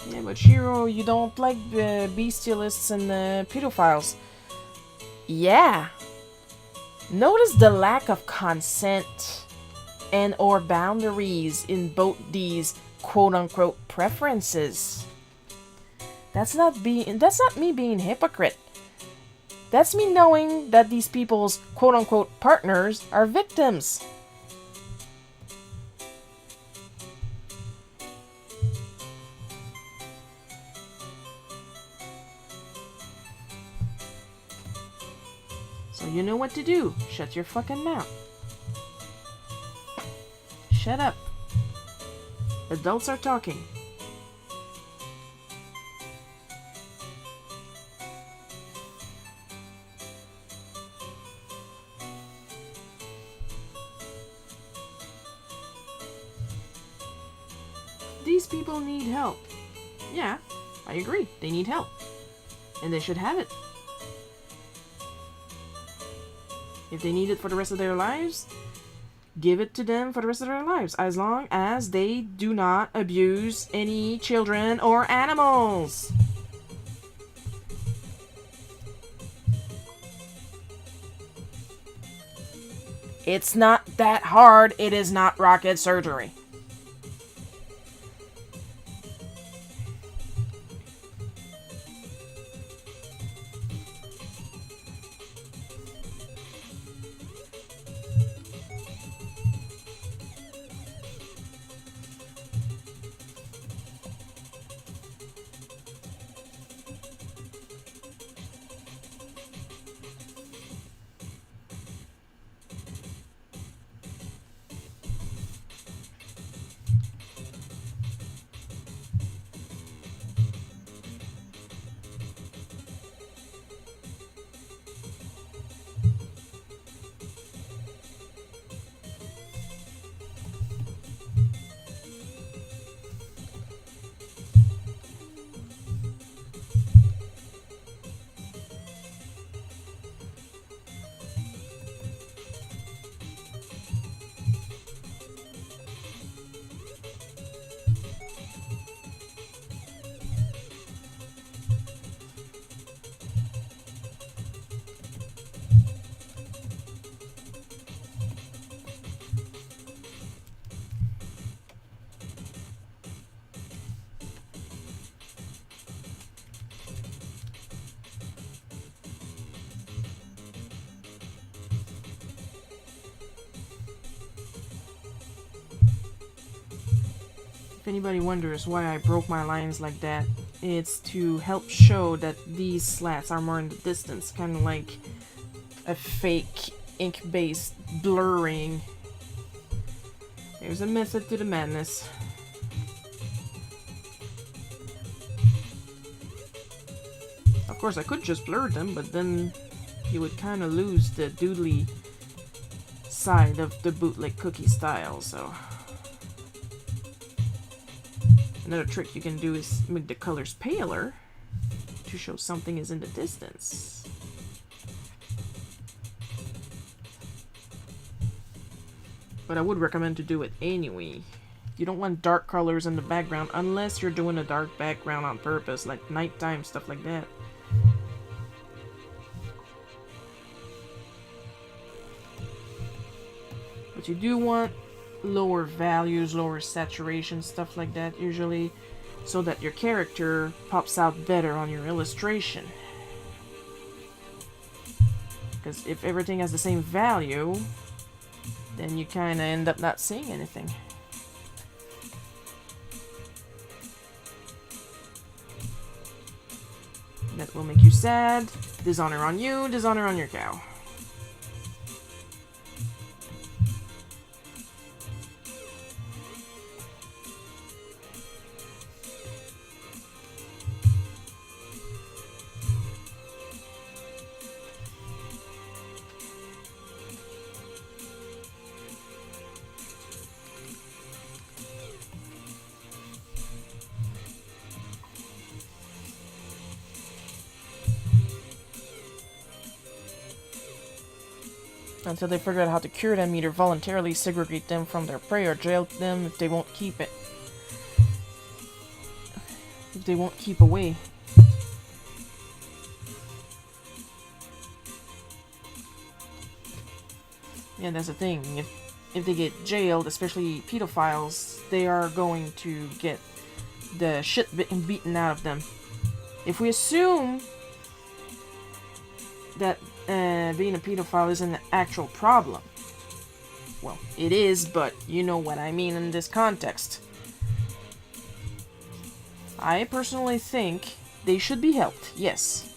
Yeah, but Shiro, you don't like bestialists and pedophiles. Yeah. Notice the lack of consent and or boundaries in both these quote-unquote preferences. That's not me being hypocrite. That's me knowing that these people's quote-unquote partners are victims. So you know what to do. Shut your fucking mouth. Shut up. Adults are talking. These people need help. Yeah, I agree. They need help. And they should have it. If they need it for the rest of their lives, give it to them for the rest of their lives, as long as they do not abuse any children or animals. It's not that hard. It is not rocket surgery. If anybody wonders why I broke my lines like that, it's to help show that these slats are more in the distance, kind of like a fake ink-based blurring. There's a method to the madness. Of course, I could just blur them, but then you would kind of lose the doodly side of the bootleg cookie style, so... Another trick you can do is make the colors paler to show something is in the distance. But I would recommend to do it anyway. You don't want dark colors in the background unless you're doing a dark background on purpose, like nighttime, stuff like that. But you do want lower values, lower saturation, stuff like that usually, so that your character pops out better on your illustration. Because if everything has the same value, then you kind of end up not seeing anything. That will make you sad. Dishonor on you, dishonor on your cow. Until they figure out how to cure them, either voluntarily segregate them from their prey or jail them if they won't keep it. If they won't keep away. Yeah, that's the thing. If they get jailed, especially pedophiles, they are going to get the shit beaten out of them. If we assume that being a pedophile isn't an actual problem. Well, it is, but you know what I mean in this context. I personally think they should be helped, yes.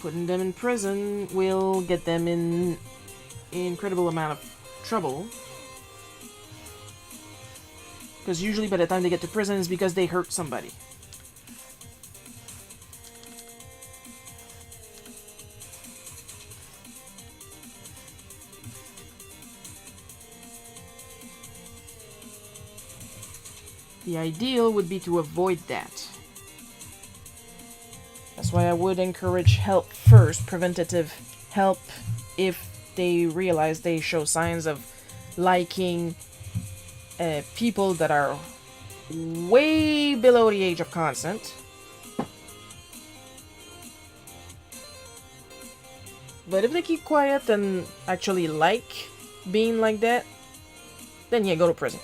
Putting them in prison will get them in an incredible amount of trouble. Because usually by the time they get to prison is because they hurt somebody. The ideal would be to avoid that. That's why I would encourage help first, preventative help, if they realize they show signs of liking people that are way below the age of consent. But if they keep quiet and actually like being like that, then yeah, go to prison.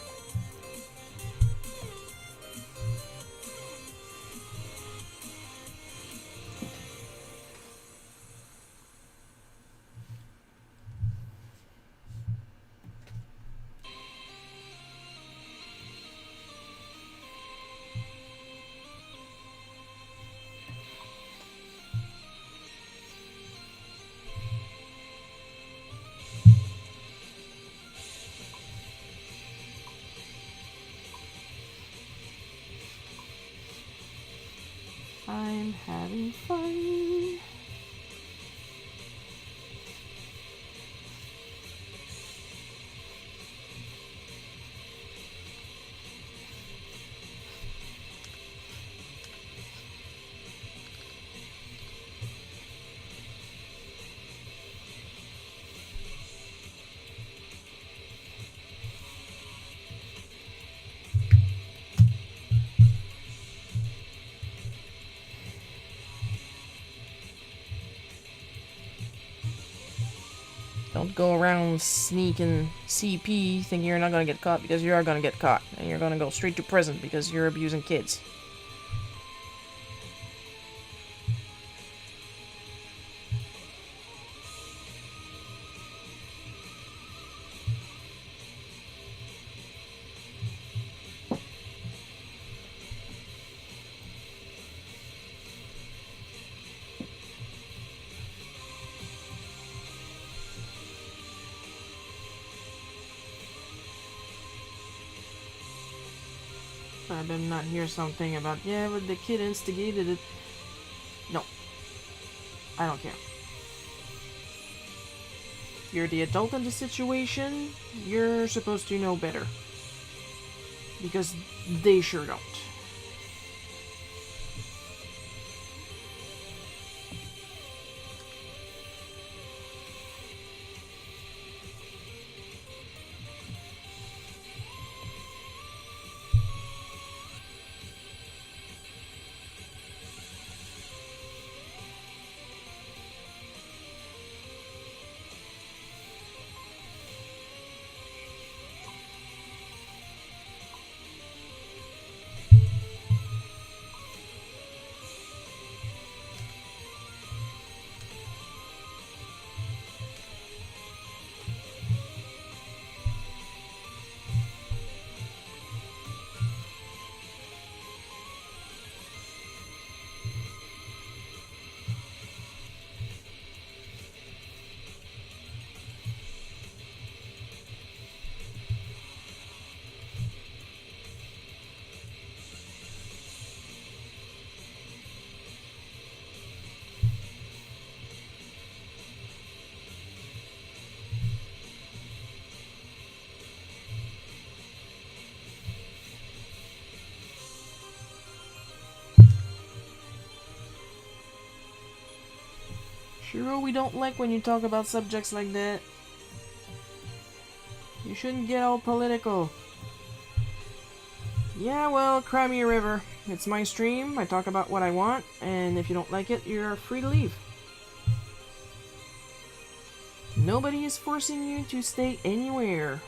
I'm having fun. Don't go around sneaking CP thinking you're not gonna get caught, because you are gonna get caught. And you're gonna go straight to prison because you're abusing kids. I better not hear something about, yeah, but the kid instigated it. No. I don't care. You're the adult in the situation. You're supposed to know better. Because they sure don't. Sure, we don't like when you talk about subjects like that. You shouldn't get all political. Yeah, well, cry me a river. It's my stream, I talk about what I want, and if you don't like it, you're free to leave. Nobody is forcing you to stay anywhere.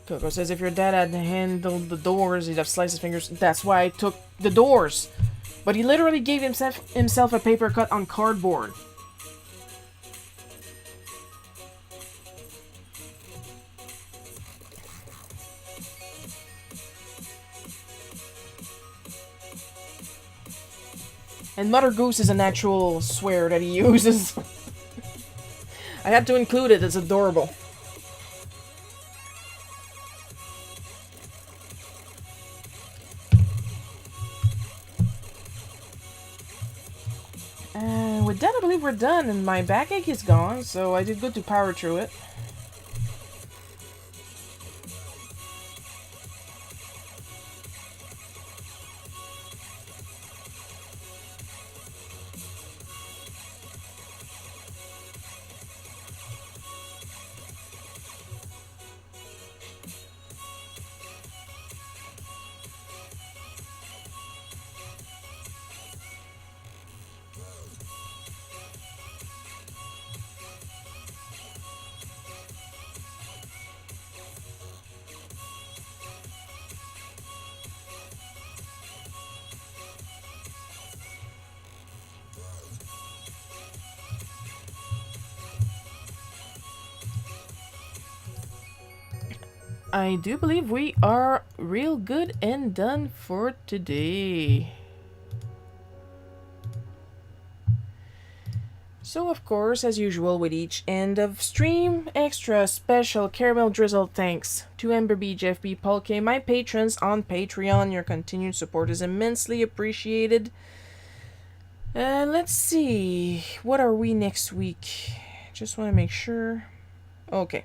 Coco says if your dad had handled the doors, he'd have sliced his fingers. That's why I took the doors. But he literally gave himself a paper cut on cardboard. And Mother Goose is an actual swear that he uses. I had to include it, it's adorable. And with that, I believe we're done, and my backache is gone, so I did good to power through it. I do believe we are real good and done for today. So, of course, as usual with each end of stream, extra special caramel drizzle thanks to Ember B, Jeff B, Paul K, my patrons on Patreon. Your continued support is immensely appreciated. Let's see. What are we next week? Just want to make sure. Okay.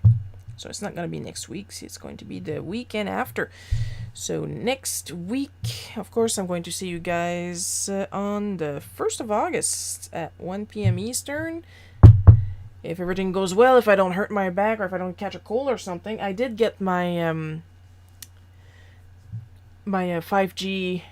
So it's not going to be next week. It's going to be the weekend after. So next week, of course, I'm going to see you guys on the 1st of August at 1 p.m. Eastern. If everything goes well, if I don't hurt my back or if I don't catch a cold or something. I did get my my 5G